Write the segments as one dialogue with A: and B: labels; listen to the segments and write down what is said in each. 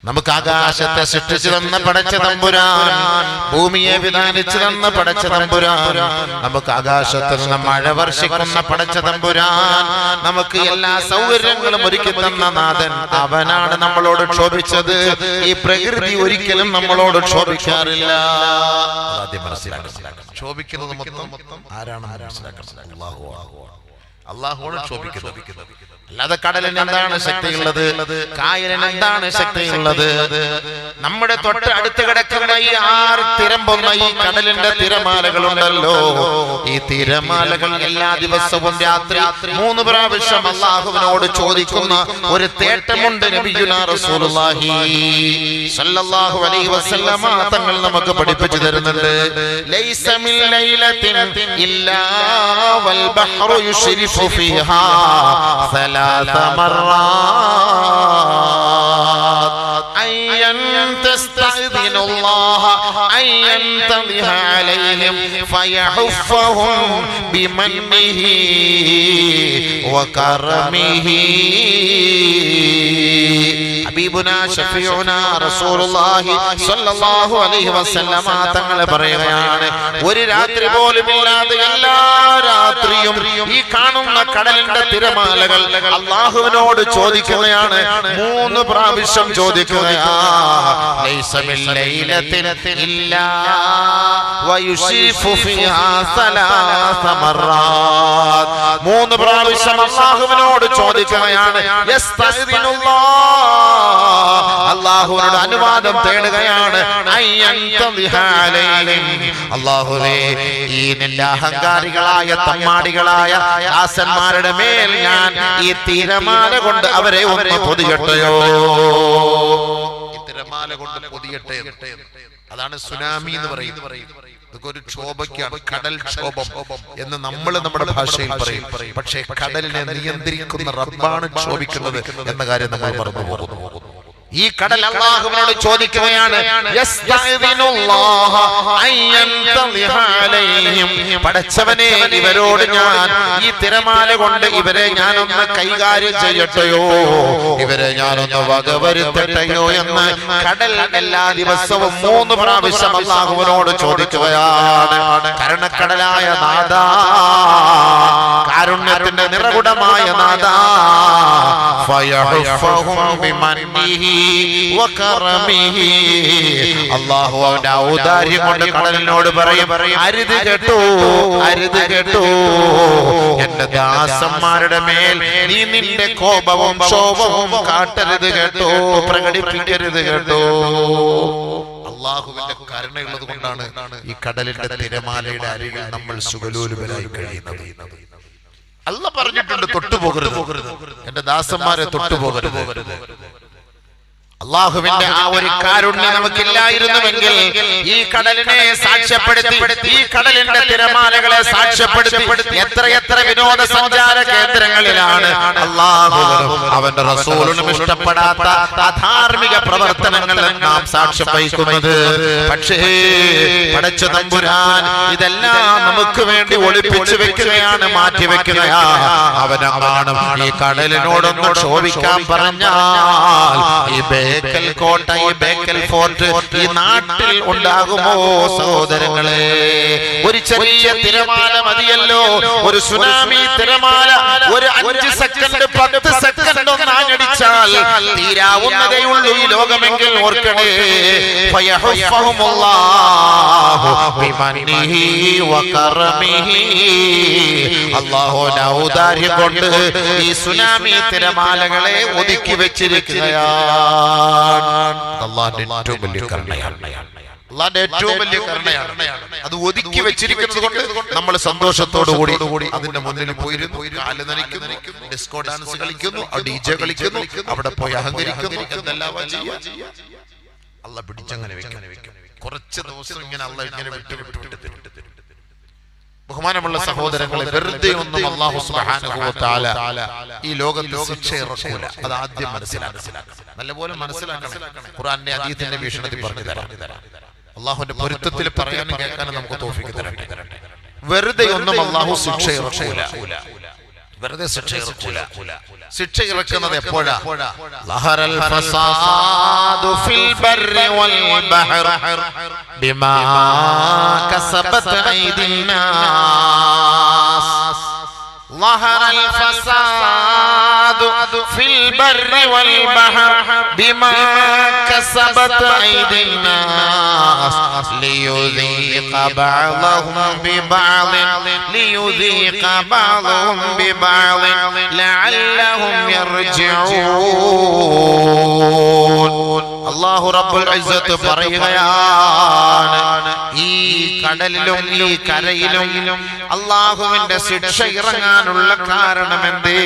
A: നമുക്ക് ആകാശത്തെ സൃഷ്ടിച്ചു തന്ന പടച്ച തമ്പുരാൻ, ഭൂമിയെ വിധാനിച്ചു തന്ന പടച്ച തമ്പുരാൻ, നമുക്ക് ആകാശത്ത് നിന്ന് മഴ വർഷിക്കുന്ന പടച്ച തമ്പുരാൻ, നമുക്ക് എല്ലാ സൗകര്യങ്ങളും ഒരുക്കി തന്ന നാഥൻ, അവനാണ് നമ്മളോട് ക്ഷോഭിച്ചത്. ഈ പ്രകൃതി ഒരിക്കലും നമ്മളോട് ക്ഷോഭിക്കാറില്ല. ആദ്യം മനസ്സിലാക്കണം, ക്ഷോഭിക്കുന്നത് മൊത്തം ആരാണ് മനസ്സിലാക്കണം? അല്ലാഹുവാണ് ക്ഷോഭിക്കുന്നത്. അല്ലാതെ കടലിന് എന്താണ് ശക്തിയുള്ളത്? കായലിന് എന്താണ് ശക്തിയുള്ളത്? നമ്മുടെ തൊട്ട് അടുത്ത് കിടക്കുന്ന ഈ തിരമ്പുന്ന ഈ കടലിന്റെ തിരമാലകളുണ്ടല്ലോ, ഈ തിരമാലകൾ എല്ലാ ദിവസവും രാത്രി 3 പ്രാവശ്യം അല്ലാഹുവിനോട് ചോദിക്കുന്ന ഒരു തേട്ടമുണ്ട്. നബിയുനാ റസൂലുള്ളാഹി സ്വല്ലല്ലാഹു അലൈഹി വസല്ലമ തങ്ങൾ നമുക്ക് പഠിപ്പിച്ചു തരുന്നുണ്ട്. ലൈസ മിൻ ലൈലത്തിൻ ഇല്ലാ വൽ ബഹ്റു യുശ്രിഫു ഫീഹാ ثلاث مرات أن تستأذن الله أن ينتظر عليهم فيحفهم بمنه وكرمه. ഹബീബുനാ ശഫീഉനാ റസൂലുള്ളാഹി സ്വല്ലല്ലാഹു അലൈഹി വസല്ലമ തങ്ങൾ പറയുകയാണ്, ഒരു രാത്രി പോലും ഇല്ലാതെ എല്ലാ രാത്രിയും ഈ കാണുന്ന കടലിന്റെ തിരമാലകൾ അല്ലാഹുവിനോട് ചോദിക്കുകയാണ്. 3 പ്രാവശ്യം ചോദിക്കുകയാണ്. ലൈസ മിൻ ലൈലത്തിൻ ഇല്ലാ വയുശിഫു ഫീഹാ സലാസ മറാത്ത്. 3 പ്രാവശ്യം അല്ലാഹുവിനോട് ചോദിക്കുകയാണ്. യസ്തഅ്ദിനുല്ലാഹ്, അല്ലാഹുവിനോട് അനുവാദം തേടുകയാണ്. അല്ലാഹുവേ, ഈ നിന്റെ അഹങ്കാരികളായ തമ്മാടികളായ ദാസന്മാരുടെ മേൽ ഞാൻ ഈ തിരമാല കൊണ്ട് അവരെ ഒന്ന് പൊതിയട്ടെയോ, ഈ തിരമാല കൊണ്ട് പൊതിയട്ടെ. അതാണ് സുനാമി എന്ന് പറയുന്നത്. ഇതൊക്കെ ഒരു ക്ഷോഭയ്ക്കാണ്, കടൽ ക്ഷോഭം എന്ന് നമ്മൾ നമ്മുടെ ഭാഷയിൽ പറയും. പക്ഷേ കടലിനെ നിയന്ത്രിക്കുന്ന റബ്ബാണ് ക്ഷോഭിക്കുന്നത് എന്ന കാര്യം നമ്മൾ മറന്നു പോകുന്നു. ഈ കടൽ അല്ലാഹുവിനോട് ചോദിക്കുകയാണ്, പടച്ചവനെ, ഇവരോട് ഞാൻ ഈ തിരമാല കൊണ്ട് ഇവരെ ഞാനൊന്ന് കൈകാര്യം ചെയ്യട്ടെയോ, ഇവരെ ഞാനൊന്ന് വകവരുത്തട്ടെയോ എന്ന് കടൽ എല്ലാ ദിവസവും 3 പ്രാവശ്യം അല്ലാഹുവിനോട് ചോദിക്കുകയാണ്. കരുണക്കടലായ നാഥാ, കാരുണ്യത്തിന്റെ നിറകുടമായ നാഥാ, ഫയഹുഫഹും ബിമന്നിഹി വകറമിഹി. അല്ലാഹു അവന്റെ ഔദാര്യം കൊണ്ട് കടലിനോട് പറയും, അരുത് കേട്ടോ, അരുത് കേട്ടോ, എന്റെ ദാസന്മാരുടെ മേൽ നീ നിന്റെ കോപവും ക്ഷോഭവും കാട്ടരുത് കേട്ടോ, പ്രകടിപ്പിക്കരുത് കേട്ടോ. അല്ലാഹുവിന്റെ കരുണയുള്ളത് കൊണ്ടാണ് ഈ കടലിന്റെ തിരമാലയുടെ അരികിൽ നമ്മൾ സുഖലോലുപരായി കഴിയുന്നത്. അല്ലാഹ് പറഞ്ഞിട്ടുണ്ട്, തൊട്ടുപോകരുത്, എന്റെ ദാസന്മാരെ തൊട്ടുപോകരുത്. അല്ലാഹുവിന്റെ ആ ഒരു കാരുണ്യം നമുക്കില്ലായിരുന്നുവെങ്കിൽ ഈ കടലിനെ സാക്ഷ്യപ്പെടുത്തി, ഈ കടലിന്റെ തിരമാലകളെ സാക്ഷ്യപ്പെടുത്തി എത്രയെത്ര വിനോദസഞ്ചാര കേന്ദ്രങ്ങളിലാണ് അല്ലാഹുവിനും അവന്റെ റസൂലിനും ഇഷ്ടപ്പെടാത്ത അധാർമിക പ്രവർത്തനങ്ങൾ നാം സാക്ഷ്യം വഹിക്കുന്നത്. പക്ഷേ പടച്ച തമ്പുരാൻ ഇതെല്ലാം നമുക്ക് വേണ്ടി ഒളിപ്പിച്ചു വെക്കുകയാണ്, മാറ്റി വെക്കുകയാണ്. അവനാണ് ഈ കടലിനോടൊന്ന് ക്ഷോഭിക്കാൻ പറഞ്ഞാൽ ഈ ബേക്കൽ കോട്ട, ഈ ബേക്കൽ ഫോർട്ട് ഈ നാട്ടിൽ ഉണ്ടാകുമോ സഹോദരങ്ങളെ? ഒരു ചെറിയ തിരമാല മതിയല്ലോ, ഒരു സുനാമി തിരമാല ഒരു 5 സെക്കൻഡ് 10 സെക്കൻഡ് ഒന്നാഞ്ഞടിച്ചാൽ തീരാവുന്നതേയുള്ളൂ ഈ ലോകമെങ്കിൽ ഓർക്കണേ. ഫയഹുഫഹുമുല്ലാഹു ബിമന്നിഹി വകറമിഹി. അല്ലാഹുവിന്റെ ഔദാര്യം കൊണ്ട് ഈ സുനാമി തിരമാലകളെ ഒതുക്കി വെച്ചിരിക്കുകയാണ്. അല്ലാഹുവിന്റെ ഏറ്റവും വലിയ കരുണയാണ്, അല്ലാഹുവിന്റെ ഏറ്റവും വലിയ കരുണയാണ്. അത് ഒതുക്കി വെച്ചിരിക്കുന്നത് കൊണ്ട് നമ്മൾ സന്തോഷത്തോടു കൂടി അതിന്റെ മുന്നിൽ പോയിരുന്നു, കാല് നനയ്ക്കുന്നു, ഡിസ്കോ ഡാൻസ് കളിക്കുന്നു, DJ കളിക്കുന്നു, അവിടെ പോയി അഹങ്കരിക്കുന്നു, എന്തെല്ലാം ചെയ്യാം. അല്ലാഹ് പിടിച്ചങ്ങനെ വെക്കും. കുറച്ച് ദിവസം ഇങ്ങനെ അല്ലാഹ് ഇങ്ങനെ വിട്ടു. ബഹുമാനമുള്ള സഹോദരങ്ങളെ, വെറുതെ ഒന്നും അല്ലാഹു സുബ്ഹാനഹു വ തആല ഈ ലോകത്ത് ശിക്ഷ ഇറക്കൂല. അത് ആദ്യം മനസ്സിലാക്കണം, നല്ലപോലെ മനസ്സിലാക്കണം. ഖുർആന്റെ ഹദീസിന്റെ വീക്ഷണത്തിൽ പറഞ്ഞു തരാം. അല്ലാഹുവിന്റെ പൊരുത്തത്തിൽ പറയാനും കേൾക്കാനും നമുക്ക് തൗഫീഖ് തരട്ടെ. വെറുതെ ഒന്നും അല്ലാഹു ശിക്ഷ ഇറക്കൂല. വെറുതെ ശിക്ഷ ഇറക്കൂല. ശിക്ഷ ഇറക്കുന്നത് എപ്പോഴാ? ലഹറൽ ഫസാദു ഫിൽ ബർരി വൽ ബഹർ ബിമാ കസബത് ഐദിൻ നാസ്. ظهر الفساد في البر والبحر بما كسبت أيدي الناس ليذيق بعضهم ببعض لعلهم يرجعون. അല്ലാഹു റബ്ബുൽ ഇസ്സത്ത് പറയുകയാണ്, ഈ കടലിലും ഈ കരയിലും അല്ലാഹുവിന്റെ ശിക്ഷ ഇറങ്ങാനുള്ള കാരണം എന്തേ?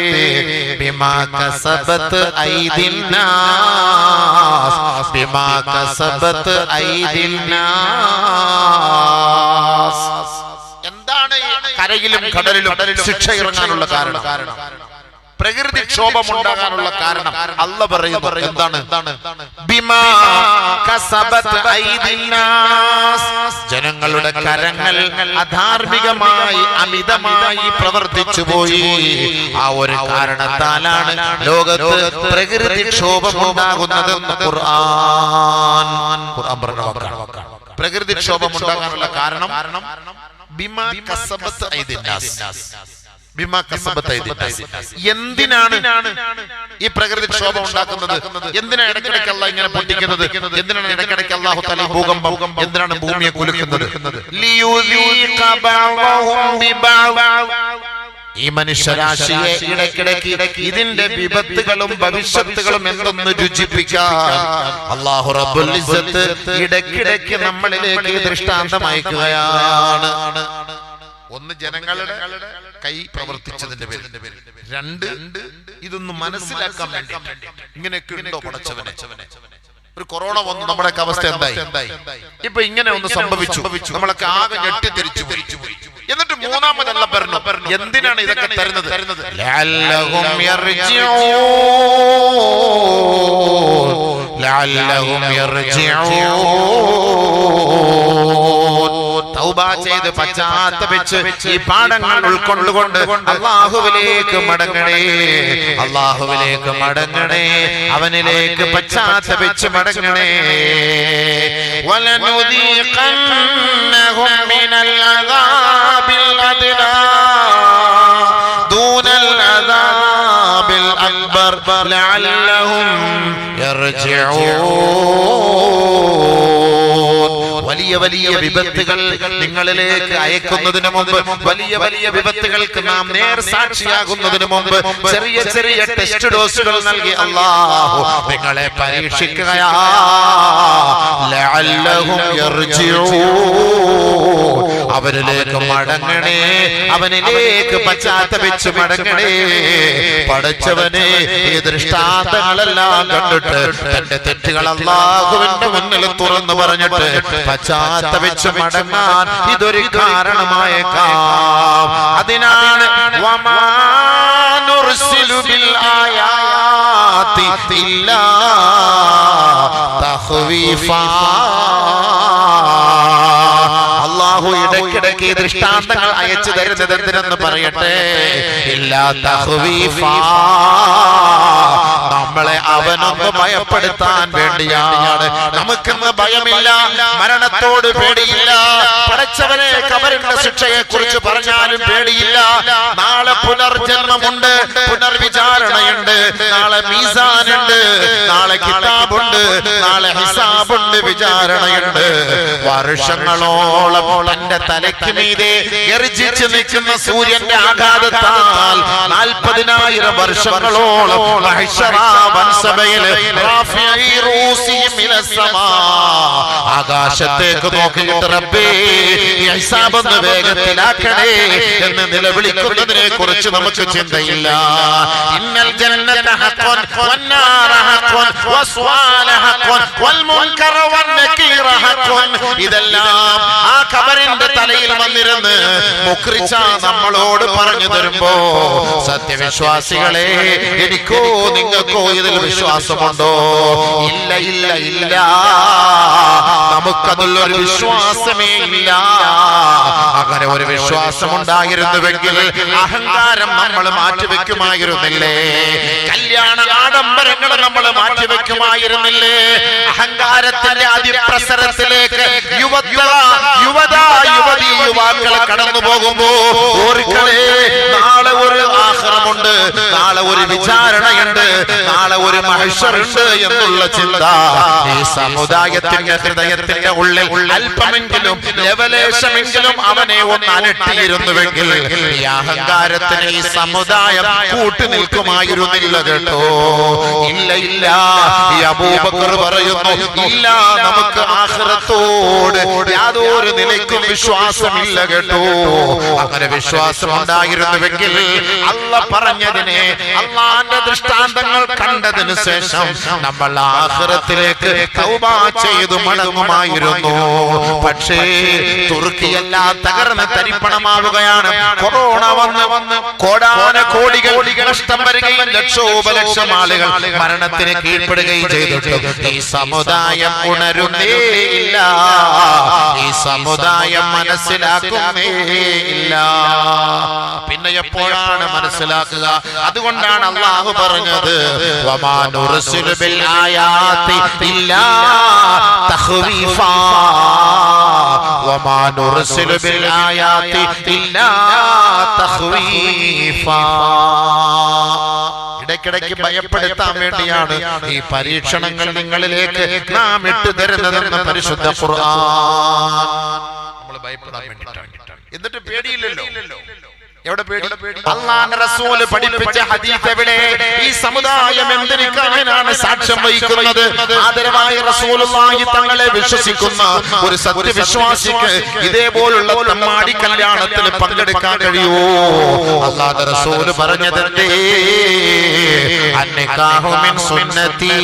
A: ബിമാ കസബത് ഐദിൻ നാസ്, ബിമാ കസബത് ഐദിൻ നാസ്. എന്താണ് കരയിലും കടലിലും ശിക്ഷ ഇറങ്ങാനുള്ള കാരണം? പ്രകൃതിക്ഷോഭം ഉണ്ടാകാനുള്ള കാരണം അല്ലാഹ് പറയുന്നു. എന്താണ്? ബിമാ കസബത് ഐദിൻ നാസ്, ജനങ്ങളുടെ കരങ്ങൾ അധാർമികമായി അമിതമായി പ്രവർത്തിച്ചു പോയി. ആ ഒരു കാരണത്താലാണ് ലോകത്ത് പ്രകൃതിക്ഷോഭം ഉണ്ടാകുന്നതെന്ന് ഖുർആൻ പറഞ്ഞ വാക്കാണ്. പ്രകൃതിക്ഷോഭം ഉണ്ടാകാനുള്ള കാരണം ബിമാ കസബത് ഐദിൻ നാസ്. എന്തിനാണ് ഈ പ്രകൃതിക്ഷോഭം ഉണ്ടാക്കുന്നത്? എന്തിനാണ് ഇടയ്ക്കിടയ്ക്ക് അല്ലാഹ് ഇങ്ങനെ പൊട്ടിക്കുന്നത്? എന്തിനാണ് ഇടയ്ക്കിടയ്ക്ക് അല്ലാഹു തആല ഭൂകമ്പം, എന്തിനാണ് ഭൂമിയെ കുലുക്കുന്നത്? ഈ മനുഷ്യരാശിയെ ഇടയ്ക്കിടയ്ക്ക് ഇതിന്റെ വിപത്തുകളും ഭവിഷ്യത്തുകളും എന്തെന്ന് രുചിപ്പിക്കാൻ അല്ലാഹു റബ്ബുൽ ഇസ്സത്ത് ഇടയ്ക്കിടയ്ക്ക് നമ്മളിലേക്ക് ദൃഷ്ടാന്തം അയക്കുകയാണ്. ഒന്ന്, ജനങ്ങളുടെ കൈ പ്രവർത്തിച്ചതിന്റെ പേരിൽ. രണ്ട്, ഇതൊന്ന് മനസ്സിലാക്കാൻ വേണ്ടി ഇങ്ങനെയൊക്കെ ഉണ്ടോ പടച്ചവനെ? ഒരു കൊറോണ വന്നു, നമ്മുടെ അവസ്ഥ എന്തായി? ഇപ്പൊ ഇങ്ങനെ ഒന്ന് സംഭവിച്ചു, നമ്മളൊക്കെ ആകെ ഞെട്ടിത്തിരിച്ചു പോയി. എന്നിട്ട് മൂന്നാമതല്ല പറഞ്ഞു, എന്തിനാണ് ഇതൊക്കെ തരുന്നത്? ലഅല്ലഹും യർജിഊൻ. തൗബ ചെയ്ത് പശ്ചാത്തപിച്ച് ഈ പാഠങ്ങൾ ഉൾക്കൊണ്ടുകൊണ്ട് അല്ലാഹുവിലേക്ക് മടങ്ങണേ, അല്ലാഹുവിലേക്ക് മടങ്ങണേ, അവനിലേക്ക് പശ്ചാത്തപിച്ച് മടങ്ങണേ. വലനുദീഖന്നഹും മിനൽ അദാബിൽ അദ്നാ ദൂനൽ അദാബിൽ അക്ബർ ലഅല്ലഹും യർജിഊൻ. വലിയ വലിയ വിപത്തുകൾ നിങ്ങളിലേക്ക് അയക്കുന്നതിന് മുമ്പ്, വലിയ വലിയ വിപത്തുകൾക്ക് നാം നേർ സാക്ഷിയാകുന്നതിന് മുമ്പ് ചെറിയ ചെറിയ ടെസ്റ്റ് ഡോസുകൾ നൽകി അല്ലാഹു നിങ്ങളെ പരീക്ഷിക്കുകയാ. ലഅല്ലഹും യർജിഊൻ. അവരിലേക്ക് മടങ്ങണേ, അവനിലേക്ക് പശ്ചാത്തപിച്ച് മടങ്ങണേ. പടച്ചവനെ, ഈ ദൃഷ്ടാന്തങ്ങളെല്ലാം കണ്ടിട്ട് തന്റെ തെറ്റുകൾ അല്ലാഹുവിന്റെ മുന്നിൽ തുറന്നു പറഞ്ഞിട്ട് പശ്ചാത്തപിച്ച് മടങ്ങാൻ ഇതൊരു കാരണമായേക്കാം. അതിനാണ് വമാ നുർസിലു ബിൽ ആയാതി ഇല്ലാ തഖ്വീഫാ. അല്ലാഹു ഇടയ്ക്കിടയ്ക്ക് ദൃഷ്ടാന്തങ്ങൾ അയച്ചു തരുന്നത് എന്തിനെന്ന് പറയട്ടെ? ഇല്ലാ തഖ്വീഫാ, നമ്മളെ അവനൊന്ന് ഭയപ്പെടുത്താൻ വേണ്ടിയാണ്. നമുക്കിന്ന് ഭയമില്ല, മരണത്തോട് പേടിയില്ല, പടച്ചവനെ ഖബറിന്റെ ശിക്ഷയെ കുറിച്ച് പറഞ്ഞാലും പേടിയില്ല. നാളെ പുനർജന്മമുണ്ട്, പുനർവിചാരണയുണ്ട്, നാളെ മീസാനുണ്ട്, നാളെ കിതാബുണ്ട്, നാളെ ഹിസാബുണ്ട്, വിചാരണയുണ്ട്. വർഷങ്ങളോളം തന്റെ തലയ്ക്ക് മീതെ ഗർജിച്ച് നിൽക്കുന്ന സൂര്യന്റെ ആഘാതത്താൽ 40,000 വർഷങ്ങളോളം ആകാശത്തേക്ക് നോക്കിയിട്ട് റബ്ബേ ഹിസാബൊന്ന് വേഗത്തിലാക്കണേ എന്ന് നിലവിളിക്കുന്നതിനെ കുറിച്ച് നമുക്ക് ചിന്തയില്ല. ഇന്നൽ ജന്നത ഹഖ്വൻ വന്നാറ ഹഖ്വൻ വസ്വാല ഹഖ്വൻ വൽ മുൻകറ വന്നകീറ ഹഖ്വൻ. ഇതെല്ലാം ആ ഖബറിന്റെ തലയിൽ വന്നിരുന്ന് മുക്രിച്ച നമ്മളോട് പറഞ്ഞു തരുമ്പോ, സത്യവിശ്വാസികളെ, എനിക്കോ നിങ്ങൾക്കോ ഇതിൽ വിശ്വാസമുണ്ടോ? ഇല്ല ഇല്ല ഇല്ല. നമുക്കതിലൊരു വിശ്വാസമേ ഇല്ല. അങ്ങനെ ഒരു വിശ്വാസം ഉണ്ടായിരുന്നുവെങ്കിൽ അഹങ്കാരം നമ്മൾ മാറ്റിവെക്കുമായിരുന്നില്ലേ? കല്യാണ ആഡംബരങ്ങൾ നമ്മൾ മാറ്റിവെക്കുമായിരുന്നില്ലേ? അഹങ്കാരത്തിന്റെ അതിപ്രസരത്തിലേക്ക് യുവാക്കൾ കടന്നു പോകുമ്പോ ഓർക്കണേ, നാളെ ഒരു ആഖിറമുണ്ട്, നാളെ ഒരു വിചാരണയുണ്ട്, നാളെ ഒരു മഹ്ശറുണ്ട് എന്നുള്ള ചിന്ത ഈ സമുദായത്തിന്റെ ഹൃദയത്തിന്റെ ഉള്ളിൽ അല്പമെങ്കിലും ലവലേശമെങ്കിലും അവനെ ഒന്ന് അലട്ടിയിരുന്നുവെങ്കിൽ ഈ അഹങ്കാരത്തിന് ഈ സമുദായം കൂട്ടുനിൽക്കുമായിരുന്നില്ല കേട്ടോ. ഇല്ല ഇല്ല, ഈ അബൂബക്കർ പറയുന്നു, ഇല്ല, നമുക്ക് ആഖിറത്തോട് യാതൊരു നിലയ്ക്കും വിശ്വാസമില്ല കേട്ടോ. അങ്ങനെ വിശ്വാസം ഉണ്ടായിരുന്നുവെങ്കിൽ അല്ലാഹ് പറഞ്ഞതിനെ, അല്ലാഹുവിന്റെ ദൃഷ്ടാന്തങ്ങൾ കണ്ടതിന് ശേഷം നമ്മൾ ആഖിറത്തിലേക്ക് തൗബ ചെയ്തു മടങ്ങുമായിരുന്നു. പക്ഷേ തുർക്കിയെല്ലാം തകർന്ന് തരിപ്പണമാവുകയാണ്. കൊറോണ വന്ന് കോടാനകോടികൾ നഷ്ടം വരികയും ലക്ഷോപലക്ഷം ആളുകൾ മരണത്തിന് കീഴ്പ്പെടുകയും ചെയ്തിട്ട് ഈ സമുദായം ഉണരുന്നേ ഇല്ല, ഈ സമുദായം മനസ്സിലാക്കുന്നേ ഇല്ല. പിന്നെ എപ്പോഴാണ് മനസ്സിലാക്കുക? അതുകൊണ്ടാണ് അല്ലാഹു പറഞ്ഞത്, വമാ നുർസിലു ബിൽ ആയാതി ഇല്ലാ തഖ്വീഫാ, വമാ നുർസിലു ബിൽ ആയാതി ഇല്ലാ തഖ്വീഫാ. ഇടയ്ക്കിടയ്ക്ക് ഭയപ്പെടുത്താൻ വേണ്ടിയാണ് ഈ പരീക്ഷണങ്ങൾ നിങ്ങളിലേക്ക് നാം ഇട്ടുതരുന്നതെന്ന് പരിശുദ്ധ ഖുർആൻ. നമ്മൾ ഭയപ്പെടാൻ വേണ്ടിയിട്ടാണ്. എന്നിട്ട് പേടിയില്ലല്ലോ. എവിടെ പേടി? അല്ലാഹുവിന്റെ റസൂൽ പഠിപ്പിച്ച ഹദീസ് എവിടെ? ഈ സമുദായം എന്തിനാണ് സാക്ഷ്യം വഹിക്കുന്നത്? ആദരവായ റസൂലുള്ളാഹി തങ്ങളെ വിശ്വസിക്കുന്ന ഒരു സത്യവിശ്വാസിക്ക് ഇതേപോലുള്ള തമ്മാടി കല്യാണത്തിൽ പങ്കെടുക്കാൻ കഴിയുമോ? അല്ലാഹുവിന്റെ റസൂൽ പറഞ്ഞതെന്തേ? അന്നികാഹു മിൻ സുന്നതി.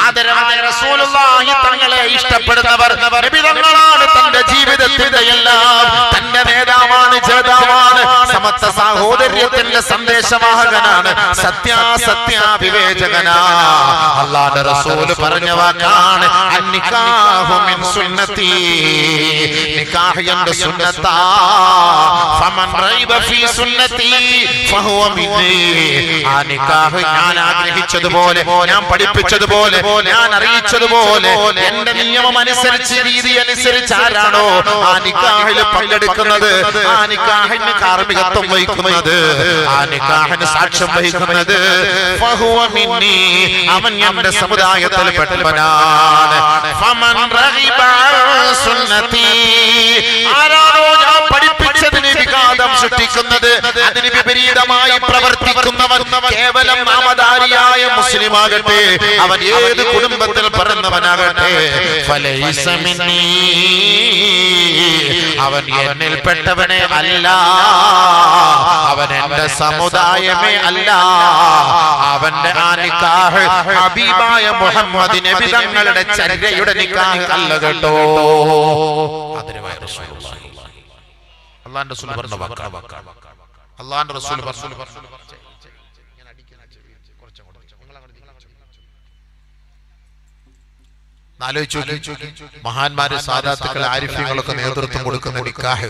A: ആദരവായ റസൂലുള്ളാഹി തങ്ങളെ ഇഷ്ടപ്പെടുന്നവർ നബി തങ്ങളാണ് തന്റെ ജീവിതത്തിന്റെ എല്ലാം. തന്റെ നേതാവാണ്, ജേതാവാണ്, സമത്വ സാഹോദര്യത്തിന്റെ സന്ദേശവാഹകനാണ്, സത്യാസത്യ വിവേചകനാ. അല്ലാഹുവിന്റെ റസൂൽ പറഞ്ഞ വാക്കാണ് അന്നികാഹു മിൻ സുന്നതി. നിക്കാഹ് എന്റെ സുന്നത്താ. ഫമൻ റൈബ ഫീ സുന്നതി ഫഹുവ മിന്നി. ആ നിക്കാഹ് ഞാൻ ആഗ്രഹിച്ചതുപോലെ, ഞാൻ പഠിപ്പിച്ചതുപോലെ, ഞാൻ അറിയിച്ചതുപോലെ, എന്റെ നിയമം അനുസരിച്ച്, രീതി അനുസരിച്ച് ആരാണോ ആ നിക്കാഹിൽ പങ്കെടുക്കുന്നത്, ആ നിക്കാഹിന് കാർമ്മികത്വം വഹിക്കുന്നത്, ആ നിക്കാഹിന് സാക്ഷ്യം വഹിക്കുന്നത്, ഫഹുവ മിന്നി, അവൻ എന്റെ സമുദായത്തിൽ പെട്ടവനാണ്. ഫമൻ റഗിബ സുന്നതി. ആരാണോ ഞാൻ പഠിപ്പിച്ചതിന് വിഘാതം സൃഷ്ടിക്കുന്നത്, അതിന് വിപരീതമായി പ്രവർത്തിക്കുന്നവൻ കേവലം നാമധാരിയായ മുസ്ലിമാകട്ടെ, അവൻ ഏത് കുടുംബത്തിൽ പറഞ്ഞവനാകട്ടെ, ഫലൈസ മിന്നീ, അവൻ എന്നിൽപ്പെട്ടവനെ അല്ല, അവൻ എന്റെ സമുദായമേ അല്ല. അവന്റെ ആ നിക്കാഹ് ഹബീബായ മുഹമ്മദ് നബി തങ്ങളുടെ ചര്യയുടെ നിക്കാഹ് അല്ല കേട്ടോ. അല്ലാഹുവിന്റെ റസൂൽ പറഞ്ഞ വാക്കാണ്. അല്ലാഹുവിന്റെ റസൂൽ മഹാന്മാര്, സാദാത്തുക്കൾ, ആരിഫ്യങ്ങളൊക്കെ നേതൃത്വം കൊടുക്കുന്ന നിക്കാഹ്,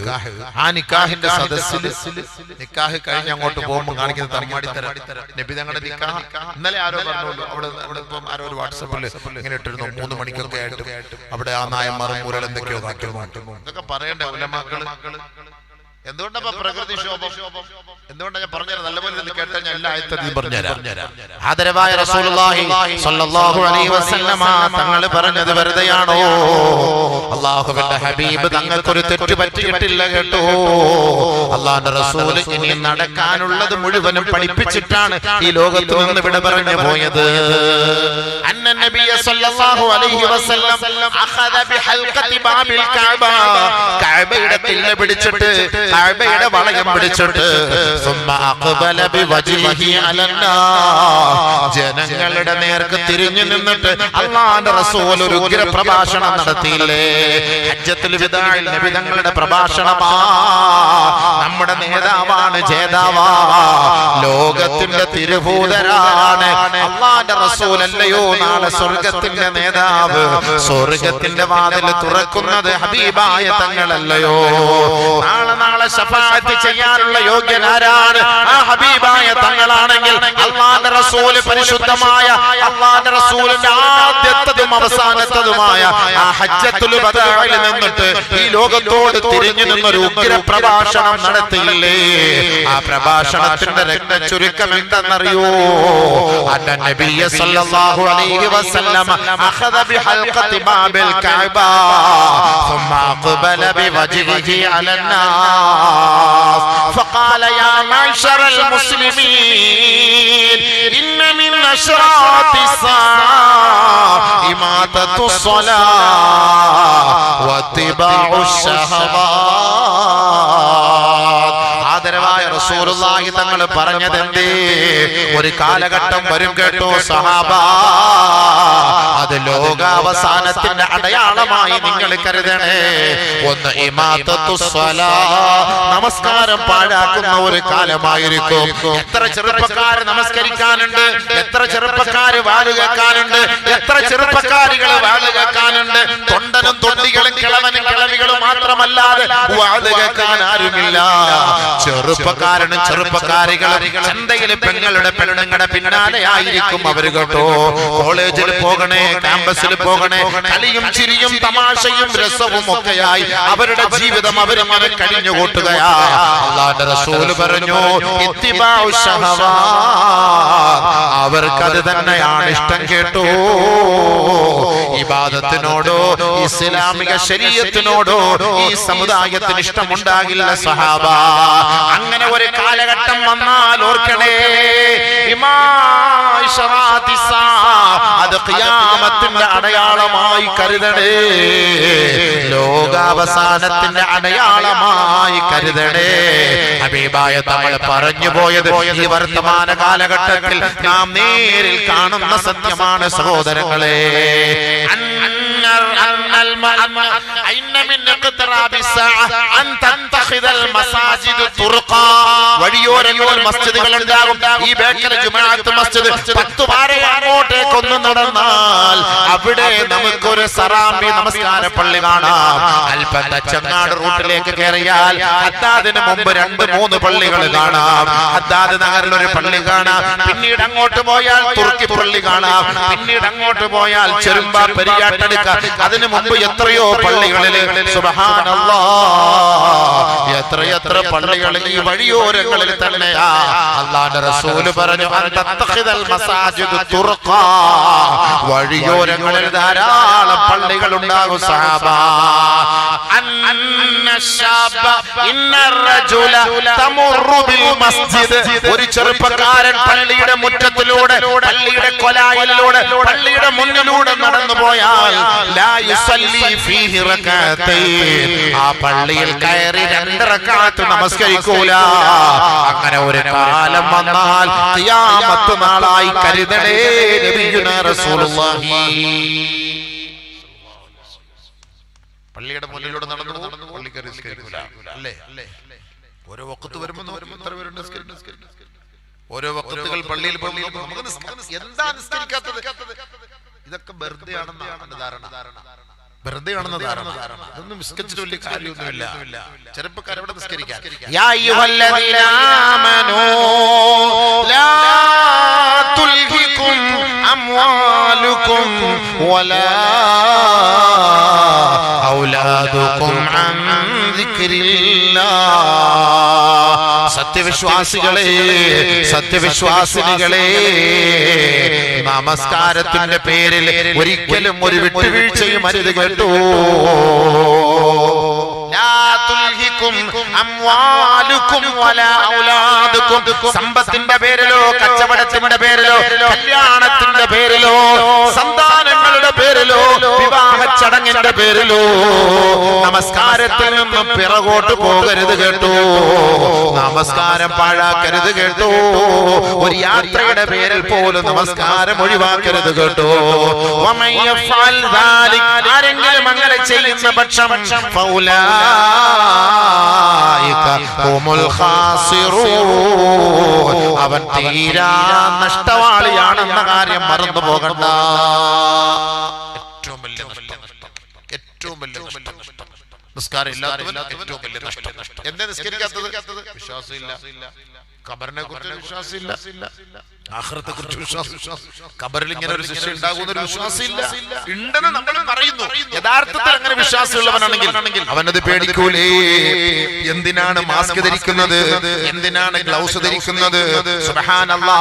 A: ആ നിക്കാഹിന്റെ സദസ്സിൽ നിക്കാഹ് കഴിഞ്ഞ് അങ്ങോട്ട് പോകുമ്പോൾ കാണിക്കുന്ന തമ്മാടിത്തരം നബി തങ്ങളുടെ നിക്കാഹ്. ഇന്നലെ ആരോ പറഞ്ഞല്ലോ, അവിടെ ഇപ്പം ആരോ ഒരു വാട്സപ്പിൽ ഇങ്ങനെ ഇട്ടിരുന്നു, 3 മണിക്കൊക്കെ ആയിട്ട് അവിടെ ആ നായന്മാരും മുരൽ എന്തൊക്കെയോ മാറ്റുന്നു. ഇതൊക്കെ പറയണ്ടേ ഉലമാക്കള്? എന്തുകൊണ്ടപ്പോ പ്രകൃതിക്ഷോഭം? എന്തുകൊണ്ടാ ഞാൻ പറഞ്ഞുതരാം, നല്ലപോലെ കേട്ടാൽ ഞാൻ എല്ലാ ആയത്തും പറഞ്ഞുതരാം. ആദരവായ റസൂലുള്ളാഹി സ്വല്ലല്ലാഹു അലൈഹി വസല്ലമ തങ്ങൾ പറഞ്ഞത് വെറുതെയാണോ? അല്ലാഹുവിന്റെ ഹബീബ് തങ്ങൾക്കൊരു തെറ്റ് പറ്റിയിട്ടില്ല കേട്ടോ. അല്ലാഹുവിന്റെ റസൂൽ ഇനി നടക്കാനുള്ളത് മുഴുവനും പഠിപ്പിച്ചിട്ടാണ് ഈ ലോകത്ത് നിന്ന് വിട പറഞ്ഞു പോയത്. അന്ന നബിയ സ്വല്ലല്ലാഹു അലൈഹി വസല്ലം അഖദ ബിഹൽഖതി ബാബിൽ കഅബ, കഅബയുടെ തില്ല പിടിച്ചിട്ട്, കഅബയുടെ വളയം പിടിച്ചിട്ട്, സുമ്മ അഖബല ബിവജ്ഹിഹി അലന്നാസ്, ജനങ്ങളുടെ നേർക്ക് തിരിഞ്ഞു നിന്നിട്ട് അല്ലാഹുവിന്റെ റസൂൽ ഒരു ഉഗ്ര പ്രഭാഷണം നടത്തിയില്ലേ? ഹജ്ജത്തുൽ വിദാഇൽ നബി തങ്ങളുടെ പ്രഭാഷണമാ. നമ്മുടെ നേതാവാണ്, ജേതാവാ, ലോകത്തിന്റെ തിരുഭൂതരാണ് അല്ലാഹുവിന്റെ റസൂൽ അല്ലയോ നാളെ സ്വർഗത്തിന്റെ നേതാവ്, സ്വർഗത്തിന്റെ വാതിൽ തുറക്കുന്നത് ഹബീബായ തങ്ങളല്ലയോ? നാളെ ശഫാഅത്ത് ചെയ്യാനുള്ള യോഗ്യനാരാണ്? ആ ഹബീബായ തങ്ങളാണെങ്കിൽ അല്ലാഹുവിന്റെ റസൂൽ പരിശുദ്ധമായ അല്ലാഹുവിന്റെ റസൂലിന്റെ ആദ്യത്തതും അവസാനത്തതുമായ ആ ഹജ്ജത്തുൽ വദാഇൽ നിന്നിട്ട് ഈ ലോകത്തോട് തിരിഞ്ഞു നിന്നൊരു ഉഗ്ര പ്രഭാഷണം നടത്തിയില്ലേ? ആ പ്രഭാഷണത്തിന്റെ രക്തചുരുക്കം എന്തെന്നറിയോ? അന്ന നബിയ സല്ലല്ലാഹു അലൈഹി വസല്ലം അഖദ ബിഹൽഖതി ബാബിൽ കഅബ ثم أقبل بوجهه على الناس فقال يا معشر المسلمين إن من أشراط الساعة إماتة الصلاة واتباع الشهوات. ആദരവായ റസൂലുള്ളാഹി തങ്ങൾ പറഞ്ഞതെന്തേ? ഒരു കാലഘട്ടം വരും കേട്ടോ സഹാബ, അത് ലോകാവസാനത്തിന്റെ അടയാളമായി നിങ്ങൾ കരുതണേ. ഒന്ന് ഇമാതത്തുസ് സ്വലാ, നമസ്കാരം പാഴാക്കുന്ന ഒരു കാലമായിരിക്കും. എത്ര ചെറുപ്പക്കാർ നമസ്കരിക്കാനുണ്ട്, എത്ര ചെറുപ്പക്കാർ വാല് കേൾക്കാനുണ്ട്, എത്ര ചെറുപ്പക്കാരികൾ വാല് കേൾക്കാനുണ്ട്. തൊണ്ടനും തൊണ്ടികളും കിളവനും കിളവികളും മാത്രമല്ലാതെ വാല് കേൾക്കാൻ ആരുമില്ല. ചെറുപ്പക്കാരനും ചെറുപ്പക്കാരികളും ചന്തയിൽ പെണ്ണുങ്ങളുടെ പിന്നാലെ ആയിരിക്കും അവർ കേട്ടോ. കോളേജിൽ പോകണേ, ക്യാമ്പസിൽ പോകണേ, കളിയും ചിരിയും തമാശയും രസവും ഒക്കെയായി അവരുടെ ജീവിതം അവരങ്ങനെ കഴിഞ്ഞു കൂട്ടുകയാ. അല്ലാഹുവിന്റെ റസൂൽ പറഞ്ഞു ഇത്തിബാഉ ശഹവാത്ത്, അവർക്കത് തന്നെയാണ് ഇഷ്ടം കേട്ടോ. ഇബാദത്തിനോടോ ഇസ്ലാമിക ശരീഅത്തിനോടോ ഈ സമുദായത്തിന് ഇഷ്ടമുണ്ടാകില്ല സഹാബ. അങ്ങനെ ഒരു കാലഘട്ടം വന്നാൽ ഓർക്കണേ, അത് ഖിയാമത്തിന്റെ അടയാളമായി കരുതണേ, ലോകാവസാനത്തിന്റെ അടയാളമായി കരുതണേ. ഹബീബായ തങ്ങൾ പറഞ്ഞു പോയത് ഈ വർത്തമാന കാലഘട്ടത്തിൽ നാം നേരിൽ കാണുന്ന സത്യമാണ് സഹോദരങ്ങളെ. വഴിയോരങ്ങളിൽ മസ്ജിദുകൾ ഉണ്ടാകും. ഈ ബേക്കൽ ജുമുഅത്ത് മസ്ജിദ് 10 പാരെ അങ്ങോട്ടേക്കൊന്ന് നടന്നാൽ അവിടെ നമുക്കൊരു സറാമ്പി നമസ്കാര പള്ളി കാണാം. അല്പം തച്ചങ്ങാട് റൂട്ടിലേക്ക് കയറിയാൽ ഹദ്ദാദിന് മുമ്പ് 2-3 പള്ളികൾ കാണാം. ഹദ്ദാദ് നഗറിൽ ഒരു പള്ളി കാണാം. പിന്നീട് അങ്ങോട്ട് പോയാൽ തുർക്കി പള്ളി കാണാം. പിന്നീട് അങ്ങോട്ട് പോയാൽ ചെറുമ്പ പെരിയാട്ടടുക്ക, അതിനു മുമ്പ് എത്രയോ പള്ളികളിൽ സുബ്ഹാനല്ലാഹ് എത്ര പള്ളികളിൽ ഈ വഴിയോരങ്ങളിൽ തന്നെയാ. അല്ലാഹുവിന്റെ റസൂൽ പറഞ്ഞു അന്തഖിദൽ മസാജിദു തുർഖാ, വഴിയോരങ്ങളിൽ ധാരാളം പള്ളികൾ ഉണ്ടാകും സഹാബ. ഒരു ചെറുപ്പക്കാരൻ പള്ളിയുടെ മുറ്റത്തിലൂടെ, പള്ളിയുടെ കൊലായിലൂടെ, പള്ളിയുടെ മുന്നിലൂടെ നടന്നു പോയാൽ ആ പള്ളിയിൽ കയറി 2 റക്അത്ത് നമസ്കരിക്കൂല. അങ്ങനെ ഒരു കാലം വന്നാൽ ഖിയാമത്ത് നാളായി കരുതണേ നബിയുനാ റസൂലുള്ളാഹി. പള്ളിയുടെ മുന്നിലൂടെ നടന്നു പള്ളി കയറി നിസ്കരിക്കൂല അല്ലേ? ഓരോ വഖത്ത് വരുമ്പോൾ എത്ര പേരുണ്ട് നിസ്കരിക്കും? ഓരോ വഖത്തുകൾ പള്ളിയിൽ പോകുമ്പോൾ നമുക്ക് എന്താ നിസ്കരിക്കാത്തത്? ഇതൊക്കെ വെറുതെ ആണെന്നാണ് ധാരണ. വെറുതെ ആണെന്ന് ധാരണ. ഇതൊന്നും നിസ്കരിച്ചിട്ട് വലിയ കാര്യമൊന്നുമില്ല. ചെറുപ്പക്കാരെവിടെ നിസ്കരിക്കാൻ? യാ അയ്യുഹല്ലദീന ആമനൂ ലാ തുൽഹികും അംവാലുകും വലാ ഔലാദുകും അൻ ദിക്രില്ലാഹ്. സത്യവിശ്വാസികളെ, സത്യവിശ്വാസിനികളെ, നമസ്കാരത്തിന്റെ പേരിൽ ഒരിക്കലും ഒരു വിട്ടുവീഴ്ചയും അരുത് കേട്ടോ. സമ്പത്തിന്റെ പേരിലോ, കച്ചവടത്തിന്റെ പേരിലോ, കല്യാണത്തിന്റെ പേരിലോ, സന്താനങ്ങളുടെ പേരിലോ, വിവാഹ ചടങ്ങിന്റെ പേരിലോ നമസ്കാരത്തിൽ നിന്നും പിറകോട്ട് പോകരുത് കേട്ടോ. നമസ്കാരം പാഴാക്കരുത് കേട്ടോ. ഒരു യാത്രയുടെ പേരിൽ പോലും നമസ്കാരം ഒഴിവാക്കരുത് കേട്ടോ. ആരെങ്കിലും അങ്ങനെ ചെയ്യുന്ന പക്ഷം അവൻ തീരാ നഷ്ടവാളിയാണെന്ന കാര്യം മറന്നു പോകണ്ട. നമസ്കാരം ഇല്ലാത്തവൻ ഏറ്റവും വലിയ നഷ്ടം. എന്താ നിസ്കരിക്കാത്തത്? വിശ്വാസമില്ല. ഖബറിനെ കുറിച്ച് വിശ്വാസമില്ല, ആഖിറത്തെ കുറിച്ച് വിശ്വാസം, ഖബറിൽ ഇങ്ങനെ ഒരു ശിക്ഷ ഉണ്ടാകുന്ന വിശ്വാസമില്ല. ഉണ്ടെന്ന് നമ്മൾ പറയുന്നു, യഥാർത്ഥത്തിൽ അങ്ങനെ വിശ്വാസമുള്ളവനാണെങ്കിൽ അവനത് പേടിക്കൂലേ. എന്തിനാണ് മാസ്ക് ധരിക്കുന്നത്? എന്തിനാണ് ഗ്ലൗസ് ധരിക്കുന്നത്? സുബ്ഹാനല്ലാഹ്.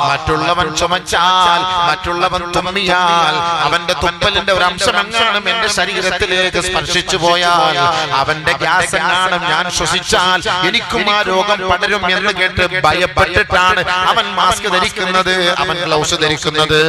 A: മറ്റുള്ളവൻ ചുമച്ചാൽ, മറ്റുള്ളവൻ തുമ്മിയാൽ, അവന്റെ തുമ്മലിന്റെ ഒരു അംശം എങ്ങാനും എന്റെ ശരീരത്തിലേക്ക് സ്പർശിച്ചു പോയാൽ, അവന്റെ ഗ്യാസ് എങ്ങാനും ഞാൻ ശ്വസിച്ചാൽ എനിക്കും ആ രോഗം പടരും എന്ന് കേട്ട് ഭയപ്പെട്ടിട്ടാണ് അവൻ മാസ്ക് ധരിക്കുന്നത്, അവൻ ഗ്ലൗസ് ധരിക്കുന്നത്.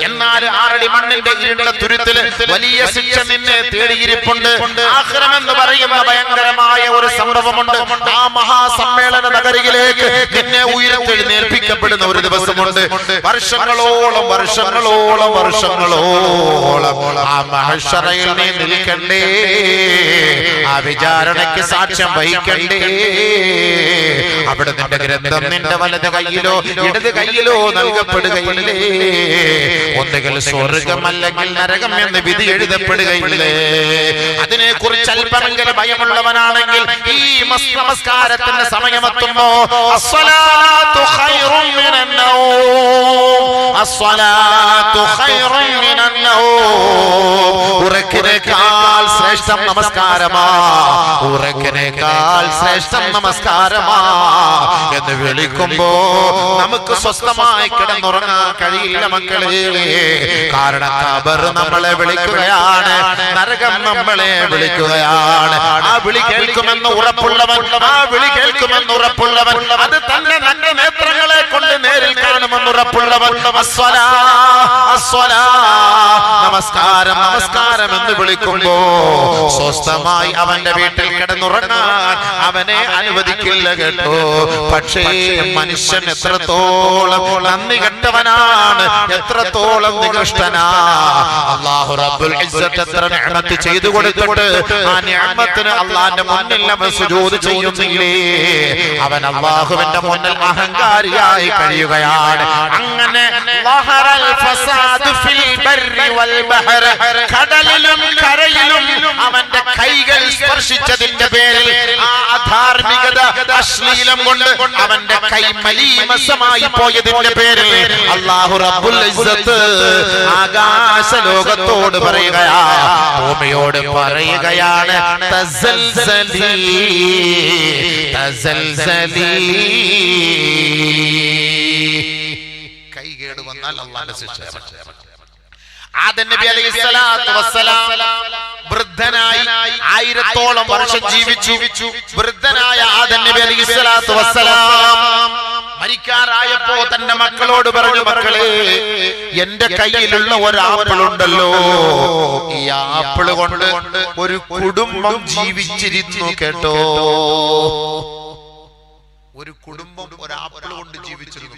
A: എന്നാൽ 6 അടി മണ്ണിന്റെ ഇരുണ്ട തുരുത്തിൽ വലിയ ശിക്ഷ നിന്നെ തേടിയിരിപ്പുണ്ട്. ആഖിറം എന്ന് പറയുന്ന ഭയങ്കരമായ ഒരു സംഭവമുണ്ട്. ആ മഹാസമ്മേളന നഗരിയിലേക്ക് നിന്നെ ഉയർത്തെഴുന്നേൽപ്പിക്കപ്പെടുന്ന ഒരു ദിവസമുണ്ട്. വർഷങ്ങളോളം വർഷങ്ങളോളം വർഷങ്ങളോളം ആ മഹ്ശറയിൽ നീ നിൽക്കണ്ടേ, ആ വിചാരണയ്ക്ക് സാക്ഷ്യം വഹിക്കണ്ടേ. അവിടെ നിന്റെ ഗ്രന്ഥം നിന്റെ വലത് കൈയിലോ ഇടത് കൈയിലോ നൽകപ്പെടുകയില്ലേ. ഒന്നുകിൽ സ്വർഗം അല്ലെങ്കിൽ നരകം എന്ന് വിധി എഴുതപ്പെടുകയില്ലേ. അതിനെ കുറിച്ച് അല്പമെങ്കിലും ഭയമുള്ളവനാണെങ്കിൽ ഈ നമസ്കാരത്തിന്റെ സമയമെത്തുമ്പോ അസ്സലാത്തു ഖൈറുൻ മിനൻ നൗം, അസ്സലാത്തു ഖൈറുൻ മിനൻ നൗം. ഉറക്കിനേക്കാൾ ശ്രേഷ്ഠം നമസ്കാരമാ, ഉറക്കിനേക്കാൾ ശ്രേഷ്ഠം നമസ്കാരമാ എന്ന് വിളിക്കുമ്പോ നമുക്ക് സ്വസ്ഥമായി കിടന്നുറങ്ങാൻ കഴിയില്ല മക്കളെ. കാരണം ഖബർ നമ്മളെ വിളിക്കുകയാണ്, നരകം നമ്മളെ വിളിക്കുകയാണ്. ആ വിളി കേൾക്കുമെന്ന് ഉറപ്പുള്ളവൻ, ആ വിളി കേൾക്കുമെന്ന് ഉറപ്പുള്ളവൻ, അത് തന്നെ നല്ല നേത്രങ്ങളെ കൊണ്ട് നേരിൽ കാണുമെന്ന് ഉറപ്പുള്ളവൻ, അസ്സലാ അസ്സലാ നമസ്കാരം നമസ്കാരം എന്ന് വിളിക്കുമ്പോ സ്വസ്ഥമായി അവന്റെ വീട്ടിൽ കിടന്നുറങ്ങാൻ അവനെ അനുവദിക്കില്ല കേട്ടോ. പക്ഷേ മനുഷ്യൻ എത്രത്തോളം നന്ദി കെട്ടവനാണ്, എത്രത്തോളം നികൃഷ്ടനാ. അല്ലാഹു റബ്ബുൽ ഇസ്സത്ത് എത്ര നിഅമത്ത് ചെയ്തു കൊടുത്തിട്ട് ആ നിഅമത്തിന് അല്ലാഹുവിന്റെ മുന്നിൽ അവൻ സുജൂദ് ചെയ്യുന്നില്ലേ. അവൻ അല്ലാഹുവിന്റെ മുന്നിൽ അഹങ്കാരിയായി കഴിയുകയാണ്. അങ്ങനെ ലഹറൽ ഫസാദ് ഫിൽ ബർരി വൽ ബഹർ, കടലിലും കരയിലും അവന്റെ കൈകൾ സ്പർശിച്ചതിന്റെ പേരിൽ, ആ അധാർമികത അശ്ലീലം കൊണ്ട് അവന്റെ കൈ മലീമസമായി പോയതിന്റെ പേരിൽ അല്ലാഹു റബ്ബുൽ ഇസ്സത്ത് ആകാശ ലോകത്തോട് പറയുകയാ, ഭൂമിയോട് പറയുകയാണ്, തസൽസലി തസൽസലി. കൈകേട് വന്നാൽ അല്ലാഹുവിന്റെ ശിക്ഷ. ആദം നബി അലൈഹിസ്സലാത്തു വസ്സലാം വൃദ്ധനായി 1000ഓളം വർഷം ജീവിച്ചു. വൃദ്ധനായ ആദം നബി അലൈഹിസ്സലാത്തു വസ്സലാം മരിക്കാറായപ്പോ തന്റെ മക്കളോട് പറഞ്ഞു, മക്കളെ, എന്റെ കയ്യിലുള്ള ഒരു ആപ്പിൾ ഉണ്ടല്ലോ, ഈ ആപ്പിള് കൊണ്ട് ഒരു കുടുംബം ജീവിച്ചിരുന്നു കേട്ടോ. ഒരു കുടുംബം ഒരു ആപ്പിൾ കൊണ്ട് ജീവിച്ചിരുന്നു.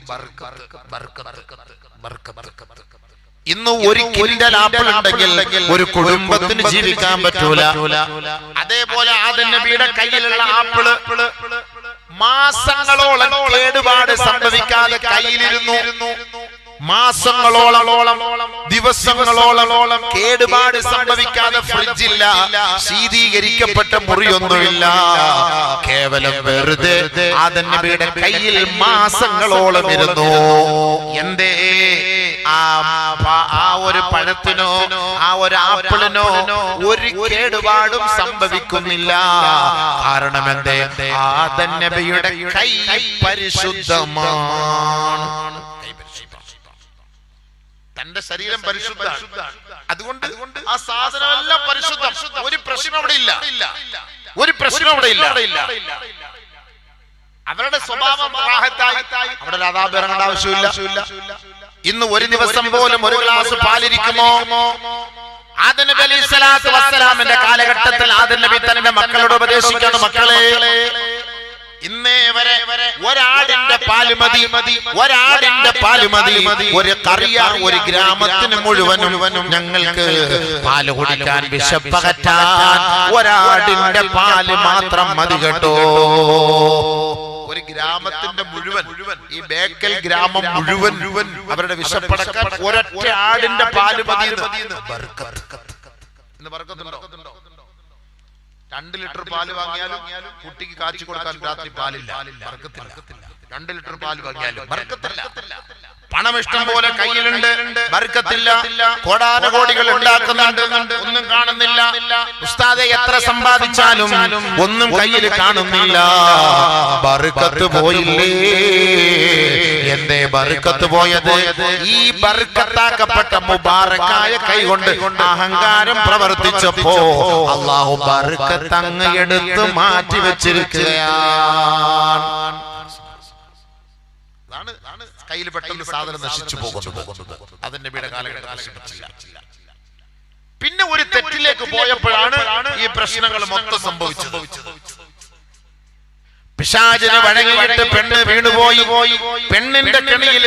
A: ഇന്ന് 1 കിൻഡൽ ആപ്പിൾ ഉണ്ടെങ്കിൽ ഒരു കുടുംബത്തിന് ജീവിക്കാൻ പറ്റൂല. അതേപോലെ ആദം നബിയുടെ കയ്യിലുള്ള ആപ്പിള് മാസങ്ങളോളം കേടുപാട് സംഭവിക്കാതെ കയ്യിലിരുന്നു. മാസങ്ങളോളം ദിവസങ്ങളോളം കേടുപാട് സംഭവിക്കാതെ ഫ്രിഡ്ജില്ല, ശീതീകരിക്കപ്പെട്ട മുറിയൊന്നുമില്ല. കേവലം വെറുതെ ആദം നബിയുടെ കയ്യിൽ മാസങ്ങളോളം ഇരുന്നു. എന്തേ? ആ ഒരു പഴത്തിനോ ആ ഒരു ആപ്പിളിനോ ഒരു കേടുപാടും സംഭവിക്കുന്നില്ല. കാരണം എന്തേ? ആദം നബിയുടെ കൈ പരിശുദ്ധമാണ്. തന്റെ ശരീരം പരിശുദ്ധമാണ്. അതുകൊണ്ട് ആ സാധനമെല്ലാം പരിശുദ്ധം. ഒരു പ്രശ്നം അവിടെ ഇല്ല, ഒരു പ്രശ്നം അവിടെ ഇല്ല. അവരുടെ സ്വഭാവം അവിടെ അദാബ് ഇറങ്ങേണ്ട ആവശ്യമില്ല. ഇന്ന് ഒരു ദിവസം പോലും ഒരു ഗ്ലാസ് പാലിരിക്കുമോ? ആദം നബി അലൈഹിസ്സലാത്തു വസ്സലാമിന്റെ കാലഘട്ടത്തിൽ ആദം നബി തന്റെ മക്കളോട് ഉപദേശിക്കുന്നു, മക്കളെ, ഇന്നേ വരെ ഒരാടിന്റെ പാല് മതി, ഒരാടിന്റെ പാല് മതി. ഒരു കറിയ ഒരു ഗ്രാമത്തിന് മുഴുവനും ഞങ്ങൾക്ക് പാല് കുടിക്കാൻ, വിശപ്പകറ്റാൻ ഒരാടിന്റെ പാല് മാത്രം മതി കേട്ടോ. ഒരു ഗ്രാമത്തിന്റെ മുഴുവൻ, ഈ ബേക്കൽ ഗ്രാമം മുഴുവൻ അവരുടെ വിശപ്പടക്കാൻ ഒരൊറ്റ ആടിന്റെ പാല് മതി. ബർക്കത്തുണ്ടോ? 2 ലിറ്റർ പാല് വാങ്ങിയാലും കുട്ടിക്ക് കാച്ചി കൊടുക്കാൻ രാത്രി പാലില്ല, ബർക്കത്തില്ല. 2 ലിറ്റർ പാല് വാങ്ങിയാലും ബർക്കത്തില്ല. പണം ഇഷ്ടം പോലെ കയ്യിലുണ്ട്, ബർക്കത്തില്ല. കോടാനുകോടികൾ ഉണ്ടാക്കുന്നുണ്ട്, ഒന്നും കാണുന്നില്ല. ഉസ്താദെ എത്ര സമ്പാദിച്ചാലും ഒന്നും കയ്യിൽ കാണുന്നില്ല. ബർക്കത്ത് പോയില്ലേ? എന്തേ ബർക്കത്ത് പോയത്? ഈ ബർക്കത്താക്കപ്പെട്ട മുബാറക്കായ കൈകൊണ്ട് അഹങ്കാരം പ്രവർത്തിച്ചപ്പോ അല്ലാഹു ബർക്കത്ത് അങ്ങ് എടുത്ത് മാറ്റി വെച്ചിരിക്കുകയാണ്. കയ്യിൽ പെട്ടെന്ന് സാധനം നശിച്ചു പോകുന്നത് അതിന്റെ നബിയുടെ കാലഘട്ടത്തിൽ നശിപ്പിച്ചില്ല. പിന്നെ ഒരു തെറ്റിലേക്ക് പോയപ്പോഴാണ് ഈ പ്രശ്നങ്ങൾ മൊത്തം സംഭവിച്ചത്. പിശാചിന് വഴങ്ങിയിട്ട് പെണ്ണ് വീണുപോയി. പെണ്ണിന്റെ കെണിയിൽ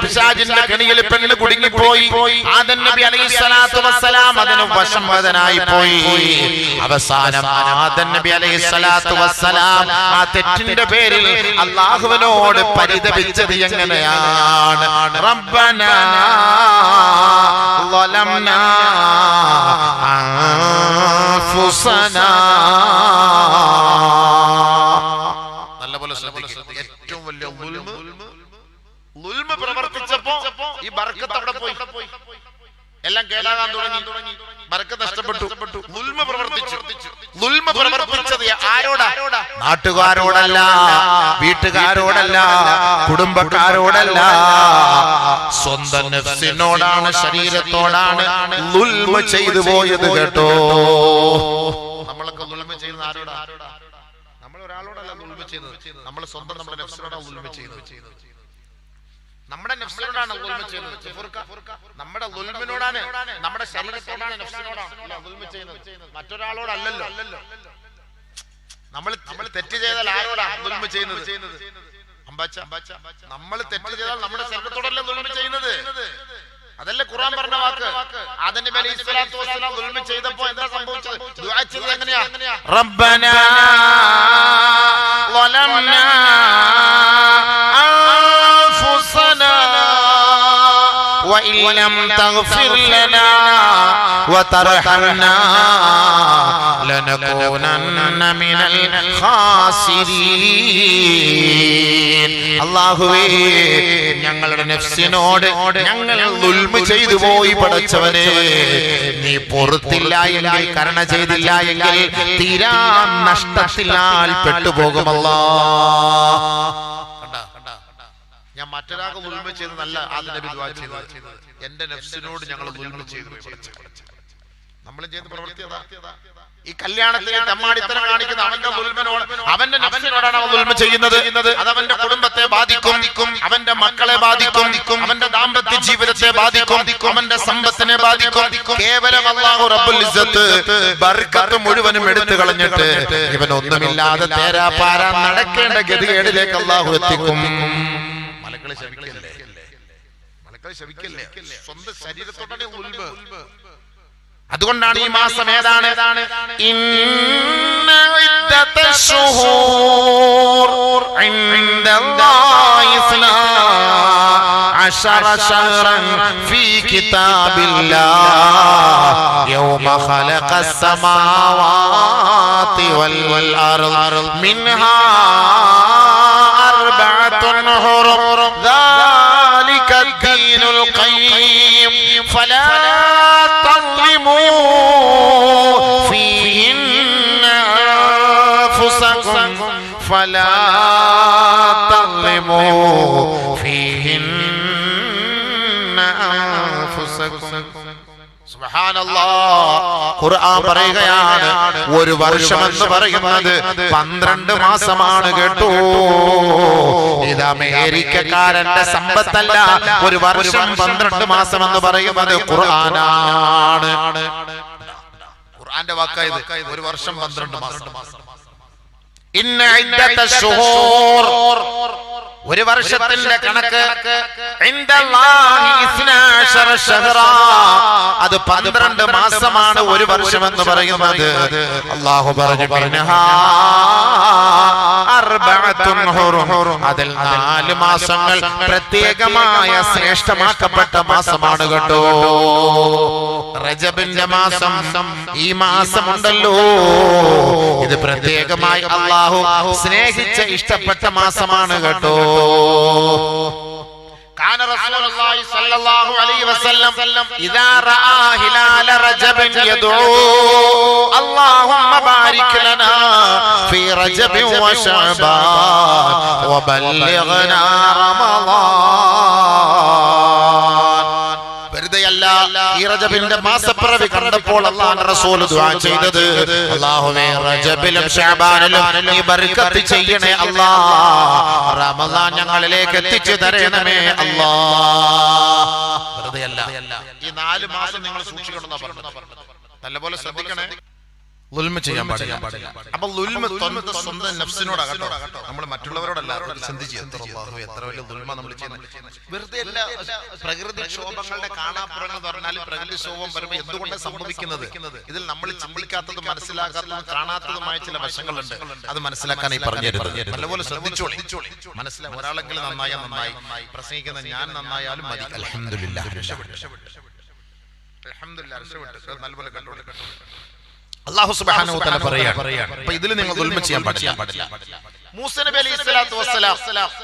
A: പിശാചിന്റെ കെണിയിൽ പെണ്ണ് കുടുങ്ങിപ്പോയി. ആദം നബി അലൈഹിസ്സലാത്തു വസ്സലാം അതിന് വശംവദനായി പോയി. അവസാനം ആദം നബി അലൈഹിസ്സലാത്തു വസ്സലാം ആ തെറ്റിന്റെ പേരിൽ അല്ലാഹുവിനോട് പരിതപിച്ചത് എങ്ങനെയാണ്? റബ്ബനാ ളലംനാ അൻഫുസനാ. ഏറ്റവും വലിയ ളുൽമ പ്രവർത്തിച്ചപ്പോ ഈ ബർക്കത്ത് അവിടെ പോയി. എല്ലാം കേടാകാൻ തുടങ്ങി, ബർക്കത്ത് നഷ്ടപ്പെട്ടു. ളുൽമ പ്രവർത്തിച്ചത് ആരോടാ? നാട്ടുകാരോടല്ല, വീട്ടുകാരോടല്ല, കുടുംബക്കാരോടല്ല, സ്വന്തം നഫ്സിനോടാണ്, ശരീരത്തോടാണ് ളുൽമ ചെയ്തു പോയത് കേട്ടോ. നമ്മളൊക്കെ ളുൽമ ചെയ്യുന്ന ആരോടാ? ഒരാളോടല്ല ളുൽമ ചെയ്യുന്നത്, നമ്മൾ സ്വന്തം നമ്മുടെ നഫ്സിനോടാണ് ളുൽമ ചെയ്യുന്നത്. നമ്മുടെ നഫ്സിനോടാണ് ളുൽമ ചെയ്യുന്നത്. നമ്മുടെ ളുൽമിനോടാണ്, നമ്മുടെ ശരീരത്തോടാണ്, നഫ്സിനോടാണ് ളുൽമ ചെയ്യുന്നത്, മറ്റൊരാളോടല്ലല്ലോ. നമ്മൾ തെറ്റ് ചെയ്താൽ ആരോടാ ളുൽമ ചെയ്യുന്നത്? നമ്മൾ തെറ്റ് ചെയ്താൽ നമ്മുടെ ശരീരത്തോടല്ല ളുൽമ ചെയ്യുന്നത്. അതല്ലേ ഖുർആൻ പറഞ്ഞ വാക്ക്. ആദം നബി അലൈഹിസ്സലാത്തു വസ്സലാം ളുൽമ ചെയ്തപ്പോൾ എന്താ സംഭവിച്ചത്? ദുആ ചെയ്തത് എങ്ങനെയാ? റബ്ബനാ ളലംനാ അൻഫുസനാ വഇൻ ലം തഗ്ഫിർ ലനാ വതർഹംനാ ലനകൂനന്ന മിനൽ ഖാസിരീൻ. അല്ലാഹുവേ, ഞങ്ങളുടെ നഫ്സിനോട് ഞങ്ങൾ ളുൽമ ചെയ്തു പോയി പടച്ചവനെ. നീ പൊറുത്തില്ല എങ്കിൽ, കരുണ ചെയ്തില്ല എങ്കിൽ തീരാ നഷ്ടത്തിനാൽ പെട്ടുപോകുമല്ലാ. ഞാൻ മറ്റൊരാൾക്ക് ളുൽമ ചെയ്തതല്ല ആദം നബി ദുആ ചെയ്തത്. എന്റെ നഫ്സിനോട് ഞങ്ങൾ ളുൽമ ചെയ്തു. നമ്മൾ ചെയ്ത പ്രവൃത്തി അതാ. ഈ കല്യാണത്തിന് തമ്മാടിത്തരം കാണിക്കുന്ന അവന്റെ ളുൽമനോട്, അവന്റെ നഫ്സിനോടാണ് അവൻ ളുൽമ ചെയ്യുന്നത്. അത് അവന്റെ കുടുംബത്തെ ബാധിക്കും, അവന്റെ മക്കളെ ബാധിക്കും, അവന്റെ ദാമ്പത്യ ജീവിതത്തെ ബാധിക്കും, അവന്റെ സമ്പത്തിനെ ബാധിക്കും. കേവലം അല്ലാഹു റബ്ബുൽ ഇസ്സത്ത് ബർക്കത്ത് മുഴുവനും എടുത്തു കളഞ്ഞിട്ട് ഇവനൊന്നുമില്ലാതെ തേരാപാര നടക്കേണ്ട ഗതികേടിലേക്ക് അല്ലാഹു എത്തിക്കും. മലക്കളെ ശപിക്കല്ലേ? സ്വന്തം ശരീരത്തോടാണ് ളുൽമ. അതുകൊണ്ടാണ് ഈ മാസം ഏതാണ്? ഇന്ന ഇദ്ദത്തശ്ശുഹൂർ ഇൻദല്ലാഹി 12 ശഹ്റൻ ഫീ കിതാബില്ലാഹ് യൗമ ഖലഖസ് സമാവാതി വൽ അർദ് മിൻഹാ അർബഅത്തുൻ ഹുറും ذلك الدين القيم فلا فيهن أنفسكم فلا تظلموا فيهن أنفسكم. ഖുർആൻ പറയുകയാണ്, ഒരു വർഷം എന്ന് പറയുന്നത് 12 മാസമാണ് കേട്ടോ. ഇത് അമേരിക്കക്കാരന്റെ സമ്പത്തല്ല. ഒരു വർഷം 12 മാസം എന്ന് പറയുന്നത് ഖുർആനാണ്. ഖുർആന്റെ വാക്കായത്. ഒരു വർഷം 12 മാസം. ഇന്ന ഇദ്ദത്തശ്ശുഹൂർ, ഒരു വർഷത്തിന്റെ കണക്ക് ഇൻദല്ലാഹി 12 ശഹ്റാ, അത് 12 മാസമാണ് ഒരു വർഷം എന്ന് പറയുന്നത്. അല്ലാഹു പറഞ്ഞു മിൻഹാ അർബഅത്തുൻ ഹുറും, അതിൽ 4 മാസങ്ങൾ പ്രത്യേകമായ ശ്രേഷ്ഠമാക്കപ്പെട്ട മാസമാണ് കേട്ടോ. റജബിന്റെ മാസം, ഈ മാസമുണ്ടല്ലോ, ഇത് പ്രത്യേകമായി അല്ലാഹു സ്നേഹിച്ച ഇഷ്ടപ്പെട്ട മാസമാണ് കേട്ടോ. كان رسول الله صلى الله عليه وسلم إذا رأى هلال رجب يدعو اللهم بارك لنا في رجب وشعبان وبلغنا رمضان. ഈ റജബിന്റെ മാസപ്പിറവി കണ്ടപ്പോൾ അല്ലാഹുവിന്റെ റസൂൽ ദുആ ചെയ്തത്, അല്ലാഹുവേ റജബിലും ശഅബാനിലും നീ ബർക്കത്ത് ചെയ്യണേ അല്ലാഹ്, റമളാൻ ഞങ്ങളിലേക്ക് എത്തിച്ചു തരണമേ അല്ലാഹ്. വെറുതെ അല്ല, ഈ 4 മാസം നിങ്ങൾ സൂക്ഷിക്കണമെന്നാ പറഞ്ഞത്. നല്ലപോലെ ശ്രദ്ധിക്കണേ, ളുൽമ ചെയ്യാൻ പാടില്ല. അപ്പൊ ളുൽമ സ്വന്തം നഫ്സിനോടാകട്ടോ, നമ്മൾ മറ്റുള്ളവരോടല്ല. ചിന്തിച്ച് എത്ര വലിയ ളുൽമ നമ്മൾ ചെയ്യുന്നത്. വെറുതെ അല്ല. പ്രകൃതിക്ഷോഭങ്ങളുടെ കാണാപ്പുറങ്ങൾ എന്ന് പറഞ്ഞാൽ പ്രകൃതിക്ഷോഭം വരുമ്പോൾ എന്തുകൊണ്ട് സംഭവിക്കുന്നത്, ഇതിൽ നമ്മൾ ചിന്തിക്കാത്തതും മനസ്സിലാക്കാത്തതും കാണാത്തതുമായ ചില വശങ്ങളുണ്ട്. അത് മനസ്സിലാക്കാൻ ഈ പറഞ്ഞിരുന്നത് നല്ലപോലെ ശ്രദ്ധിച്ചോളി. മനസ്സിലാവും. ഒരാളെങ്കിലും നന്നായാൽ നന്നായി, പ്രസംഗിക്കുന്ന ഞാൻ നന്നായാലും മതി. അൽഹംദുലില്ലാഹ്, അൽഹംദുലില്ലാഹ്, നല്ലപോലെ കണ്ടോളി. അല്ലാഹു സുബ്ഹാനഹു വ തആല പറയാണ്, അപ്പൊ ഇതിൽ നിങ്ങൾ ദുൽമ ചെയ്യാൻ പാടില്ല. മൂസ നബി അലൈഹിസ്സലാത്തു വസ്സലാം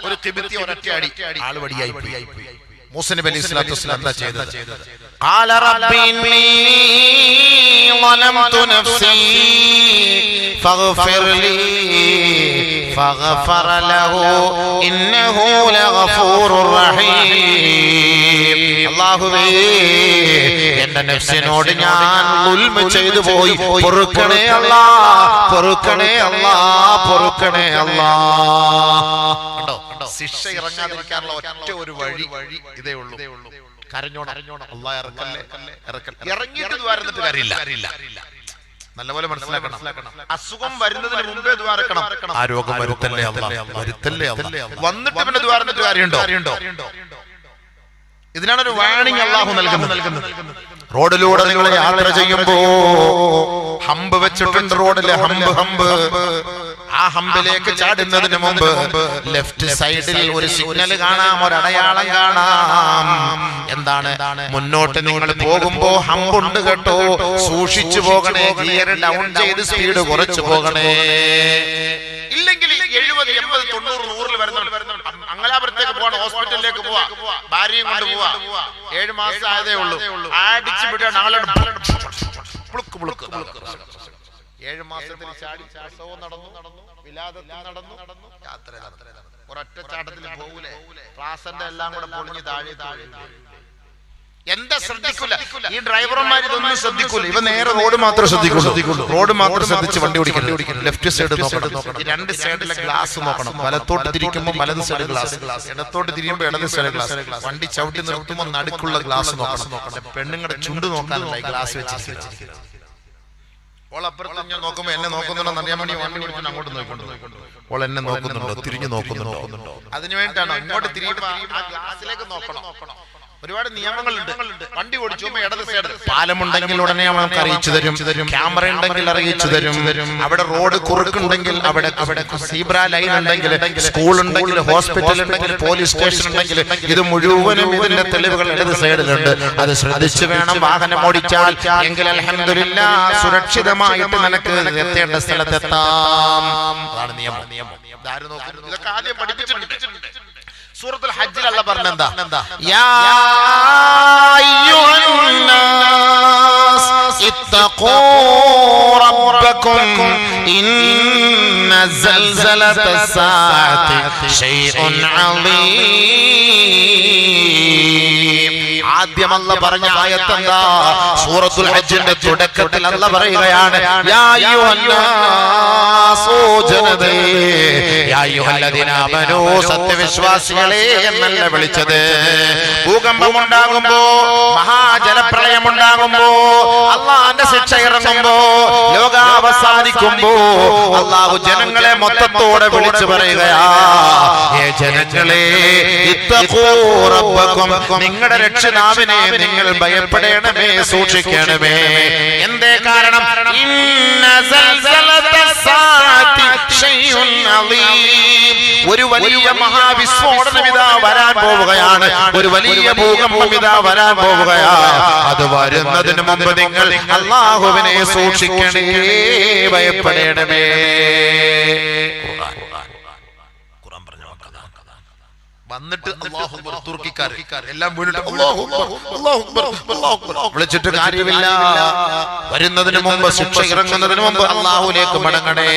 A: ഒരു ഖിബിത്തി ഒരൊറ്റ അടി ആൾ വടിയായി പോയി. മൂസ നബി അലൈഹിസ്സലാത്തു വസ്സലാം എന്താ ചെയ്തത്? ഖാല റബ്ബി ഇന്നി ളലംതു നഫ്സി ഫഗ്ഫിർ ലീ ഫഗ്ഫറ ലഹു ഇന്നഹു ലഗഫൂറുർ റഹീം. അല്ലാഹുവേ, എന്റെ നഫ്സിനോട് ഞാൻ ദുൽമ ചെയ്തു പോയി, പൊറുക്കണേ അല്ലാഹ്, പൊറുക്കണേ അല്ലാഹ്, പൊറുക്കണേ അല്ലാഹ്. കണ്ടോ, ശിക്ഷ ഇറങ്ങാതിരിക്കാനുള്ള ഒറ്റ ഒരു വഴി ഇതേ ഉള്ളൂ. കരഞ്ഞോണം, അല്ലാഹ് ഇറക്കല്ലേ, ഇറങ്ങിയിട്ട് ദ്വാരന്നിട്ട് കാര്യമില്ല. നല്ലപോലെ മനസ്സിലാക്കണം. അസുഖം വരുന്നതിന് മുമ്പേ ദ്വാരക്കണം. ആ രോഗം വരുത്തല്ലേ അല്ലാഹ്, വരുത്തല്ലേ അല്ലാഹ്. വന്നിട്ട് പിന്നെ ദ്വാരന്നിട്ട് കാര്യമുണ്ടോ? ഇതിനാണ് ഒരു വാണിംഗ് അല്ലാഹു നൽകുന്നത്. റോഡിലൂടെ നിങ്ങൾ യാത്ര ചെയ്യുമ്പോ ഹമ്പ് വെച്ചിട്ടുണ്ട് റോഡില്, ഹമ്പ്. ആ ഹമ്പിലേക്ക് ചാടുന്നതിന് മുമ്പ് ലെഫ്റ്റ് സൈഡിൽ ഒരു സിഗ്നൽ കാണാം, ഒരു അടയാളം കാണാം. എന്താണ്? മുന്നോട്ട് നിങ്ങൾ പോകുമ്പോ ഹമ്പുണ്ട് കേട്ടോ, സൂക്ഷിച്ചു പോകണേ, ഗിയർ ഡൗൺ ചെയ്ത് സ്പീഡ് കുറച്ചു പോകണേ. ഇല്ലെങ്കിൽ 70, 80, 90, 100 വരുന്ന മംഗലാപുരത്തേക്ക് പോകണം, ഹോസ്പിറ്റലിലേക്ക് പോവാ, ഭാര്യയും കൊണ്ട് പോവാ. 7 മാസം ആയതേ ഉള്ളൂ, അടിച്ചു വിട്ടാണ് ആളോട് 7 മാസത്തിൽ ചാടി പ്രസവം നടന്നു, വിലാദത്തിൽ നടന്നു, യാത്ര ഒരൊറ്റ ചാട്ടത്തിൽ പോകൂലേ, പ്ലാസന്റെ എല്ലാം കൂടെ പൊളിഞ്ഞ് താഴെ. എന്താ ശ്രദ്ധിക്കില്ല ഈ ഡ്രൈവർമാർ, ഇതൊന്നും ശ്രദ്ധിക്കൂല. ഇവ നേരെ റോഡ് മാത്രം ശ്രദ്ധിക്കുള്ളൂ, റോഡ് മാത്രം ശ്രദ്ധിച്ച് വണ്ടി ഓടിക്കണം. ലെഫ്റ്റ് സൈഡ് നോക്കണം, 2 സൈഡിലെ ഗ്ലാസ് നോക്കണം. വലത്തോട്ട് തിരിക്കുമ്പോൾ വലത് സൈഡ് ഗ്ലാസ്, ഇടത്തോട്ട് തിരിയുമ്പോൾ ഇടത് സൈഡ് ഗ്ലാസ്. വണ്ടി ചവിട്ടി നിർത്തുമ്പോൾ നടുക്കുള്ള ഗ്ലാസ് നോക്കണം. പെണ്ണുങ്ങളുടെ ചുണ്ട് നോക്കാനുള്ള ഗ്ലാസ് വെച്ചിരിക്കുന്നത്. ഓളപ്പുറത്ത് ഞാൻ നോക്കുമ്പോ എന്നെ നോക്കുന്നുണ്ടോ അറിയാൻ വേണ്ടി വണ്ടി ഓടിക്കാൻ അങ്ങോട്ട് നോക്കിക്കൊണ്ടു. ഓൾ എന്നെ നോക്കുന്നുണ്ടോ, തിരിഞ്ഞു നോക്കുന്നുണ്ടോ? അതിനുവേണ്ടിയാണ് അങ്ങോട്ട് തിരിയുമ്പോൾ ആ ഗ്ലാസിലേക്ക് നോക്കണം. ഒരുപാട് നിയമങ്ങളുണ്ട്. വണ്ടി ഓടിച്ചുമ്പോ ഇടത് സൈഡ് പാലമുണ്ടെങ്കിൽ ഉടനെ നമുക്ക് അറിയിച്ചു തരും, ക്യാമറ ഉണ്ടെങ്കിൽ അറിയിച്ചു തരും. അവിടെ റോഡ് കുറുക്കുണ്ടെങ്കിൽ, അവിടെ സീബ്ര ലൈൻ ഉണ്ടെങ്കിൽ, സ്കൂൾ ഉണ്ടെങ്കിൽ, ഹോസ്പിറ്റൽ ഉണ്ടെങ്കിൽ, പോലീസ് സ്റ്റേഷൻ ഉണ്ടെങ്കിൽ, ഇത് മുഴുവനും ഇതിന്റെ തെളിവുകൾ ഇടത് സൈഡിലുണ്ട്. അത് ശ്രദ്ധിച്ചു വേണം വാഹനം ഓടിച്ചാൽ. എങ്കിൽ അൽഹംദുലില്ലാഹ് സുരക്ഷിതമായിട്ട് നിനക്ക് എത്തേണ്ട സ്ഥലത്തെത്താം. അതാണ് നിയമം. ഇതൊക്കെ ആദ്യം പഠിപ്പിച്ചിട്ടുണ്ട്. സൂറത്തുൽ ഹജ്ജിൽ അല്ലാഹ് പറഞ്ഞെന്താ? യാ അയ്യുഹന്നാസ് ഇത്തഖൂ റബ്ബക്കും ഇന്ന സൽസലത്തസ്സാഅതി ശൈഉൻ അളീം. ആദ്യം അല്ലാഹ് പറഞ്ഞ ആയത്ത് എന്താ? സൂറത്തുൽ ഹജ്ജിന്റെ തുടക്കത്തിൽ അല്ലാഹ് പറയുകയാണ്, യാ അയ്യുഹന്നാസ്, ഓ ജനതേ, യാ അയ്യുഹല്ലദീന ആമനൂ, സത്യവിശ്വാസികളെ എന്നല്ല വിളിച്ചത്. ഭൂകമ്പം ഉണ്ടാകുമ്പോ, മഹാജലപ്രളയം ഉണ്ടാകുമ്പോ, അല്ലാഹുവിന്റെ ശിക്ഷ ഇറങ്ങുമ്പോ, ലോകാവസാനിക്കുമ്പോ അല്ലാഹു ജനങ്ങളെ മൊത്തത്തോടെ വിളിച്ചു പറയുകയാ, ഏ ജനങ്ങളെ, ഇത്തഖൂ റബ്ബക്കും, നിങ്ങളുടെ രക്ഷിതാവിനെ നിങ്ങൾ ഭയപ്പെടണമേ, സൂക്ഷിക്കണമേ. എന്തേ കാരണം? ഇന്ന സൽസലത്തസ്സാഅതി ശൈഉൻ അളീം, ഒരു വലിയ മഹാവിസ്ഫോടനം ഇതാ വരാൻ പോവുകയാണ്, ഒരു വലിയ ഭൂകമ്പം ഇതാ വരാൻ പോവുകയാണ്. അത് വരുന്നതിന് മുമ്പ് നിങ്ങൾ അല്ലാഹുവിനെ സൂക്ഷിക്കണേ, ഭയപ്പെടണമേ. ഖുർആൻ പറഞ്ഞ വാക്കതാ. വന്നിട്ട് അല്ലാഹു അക്ബർ തുർക്കിക്കാർ എല്ലാം വീണിട്ട് അല്ലാഹു അക്ബർ അല്ലാഹു അക്ബർ അല്ലാഹു അക്ബർ വിളിച്ചിട്ട് കാര്യമില്ല. വരുന്നതിന് മുമ്പ്, ശിക്ഷ ഇറങ്ങുന്നതിന് മുമ്പ് അല്ലാഹുവിലേക്ക് മടങ്ങണേ.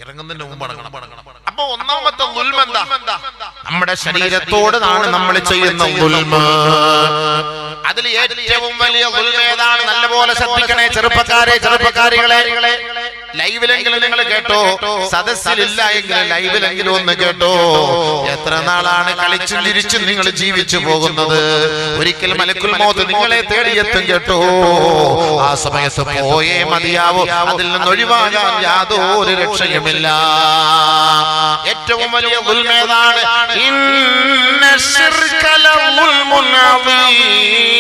A: ഇറങ്ങുന്നതിന് മുമ്പ് മടങ്ങണം. അപ്പൊ ഒന്നാമത്തെ ദുൽമ എന്താ? നമ്മുടെ ശരീരത്തോടാണ് നമ്മൾ ചെയ്യുന്ന ദുൽമ. അതിൽ ഏറ്റവും വലിയ ദുൽമ ഏതാണ്? നല്ലപോലെ ശ്രദ്ധിക്കണേ ചെറുപ്പക്കാരെ, ചെറുപ്പക്കാരികളെ. ലൈവിലെങ്കിലും നിങ്ങൾ കേട്ടോ, സദസ്സിലില്ല എങ്കിൽ ലൈവിലെങ്കിലും ഒന്ന് കേട്ടോ. എത്ര നാളാണ് കളിച്ചും തിരിച്ചും നിങ്ങൾ ജീവിച്ചു പോകുന്നത്? ഒരിക്കൽ മലക്കുൽ മൗത്ത് നിങ്ങളെ തേടിയെത്തും കേട്ടോ. ആ സമയത്ത് പോയേ മതിയാവൂ. അതിൽ നിന്ന് ഒഴിവാകാൻ യാതൊരു രക്ഷയുമില്ല. ഏറ്റവും വലിയ ദുൽമ ഏതാണ്? ഇന്ന ശിർക ലദുൽമുൻ അദീം.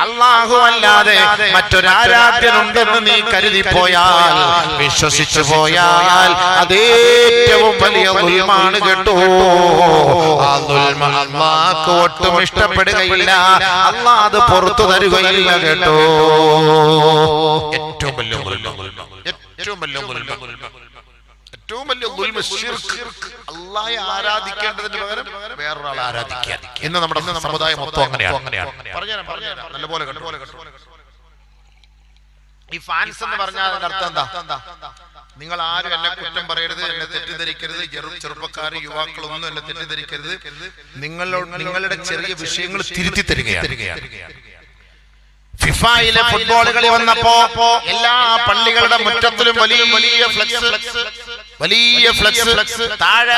A: അല്ലാഹു അല്ലാതെ മറ്റൊരാരാധ്യനുണ്ടെന്ന് നീ കരുതിപ്പോയാൽ, വിശ്വസിച്ചു പോയാൽ അതേറ്റവും വലിയ ദുൽമാണ് കേട്ടോ. ആ ദുൽമ അല്ലാഹു ഒട്ടും ഇഷ്ടപ്പെടുകയില്ല. അല്ലാഹു അത് പുറത്തു തരുകയില്ല കേട്ടോ. ഏറ്റവും വലിയ ദുൽമ, ഏറ്റവും വലിയ ദുൽമ, ഏറ്റവും വലിയ ദുൽമ ശിർക്ക്. അല്ലാഹയെ ആരാധിക്കേണ്ടതിന് പകരം വേറൊരാളെ ആരാധിക്കുക. ഇന്ന് നമ്മുടെ സമുദായം മൊത്തം അങ്ങനെയാണ്. നല്ലപോലെ കേട്ടോ. ഈ ഫാൻസ് എന്ന് പറഞ്ഞാൽ അതിന്റെ അർത്ഥം എന്താ? നിങ്ങൾ ആരും എന്നെ കുറ്റം പറയരുത്, എന്നെ തെറ്റിദ്ധരിക്കരുത്. ചെറുപ്പക്കാർ, യുവാക്കളൊന്നും എന്നെ തെറ്റിദ്ധരിക്കരുത്. നിങ്ങളുടെ ചെറിയ വിഷയങ്ങൾ തിരുത്തി തരികയാണ്. ഫിഫയിലെ ഫുട്ബോൾ കളി വന്നപ്പോ എല്ലാ പള്ളികളുടെ മുറ്റത്തിലും വലിയ ഫ്ലക്സ്, താഴെ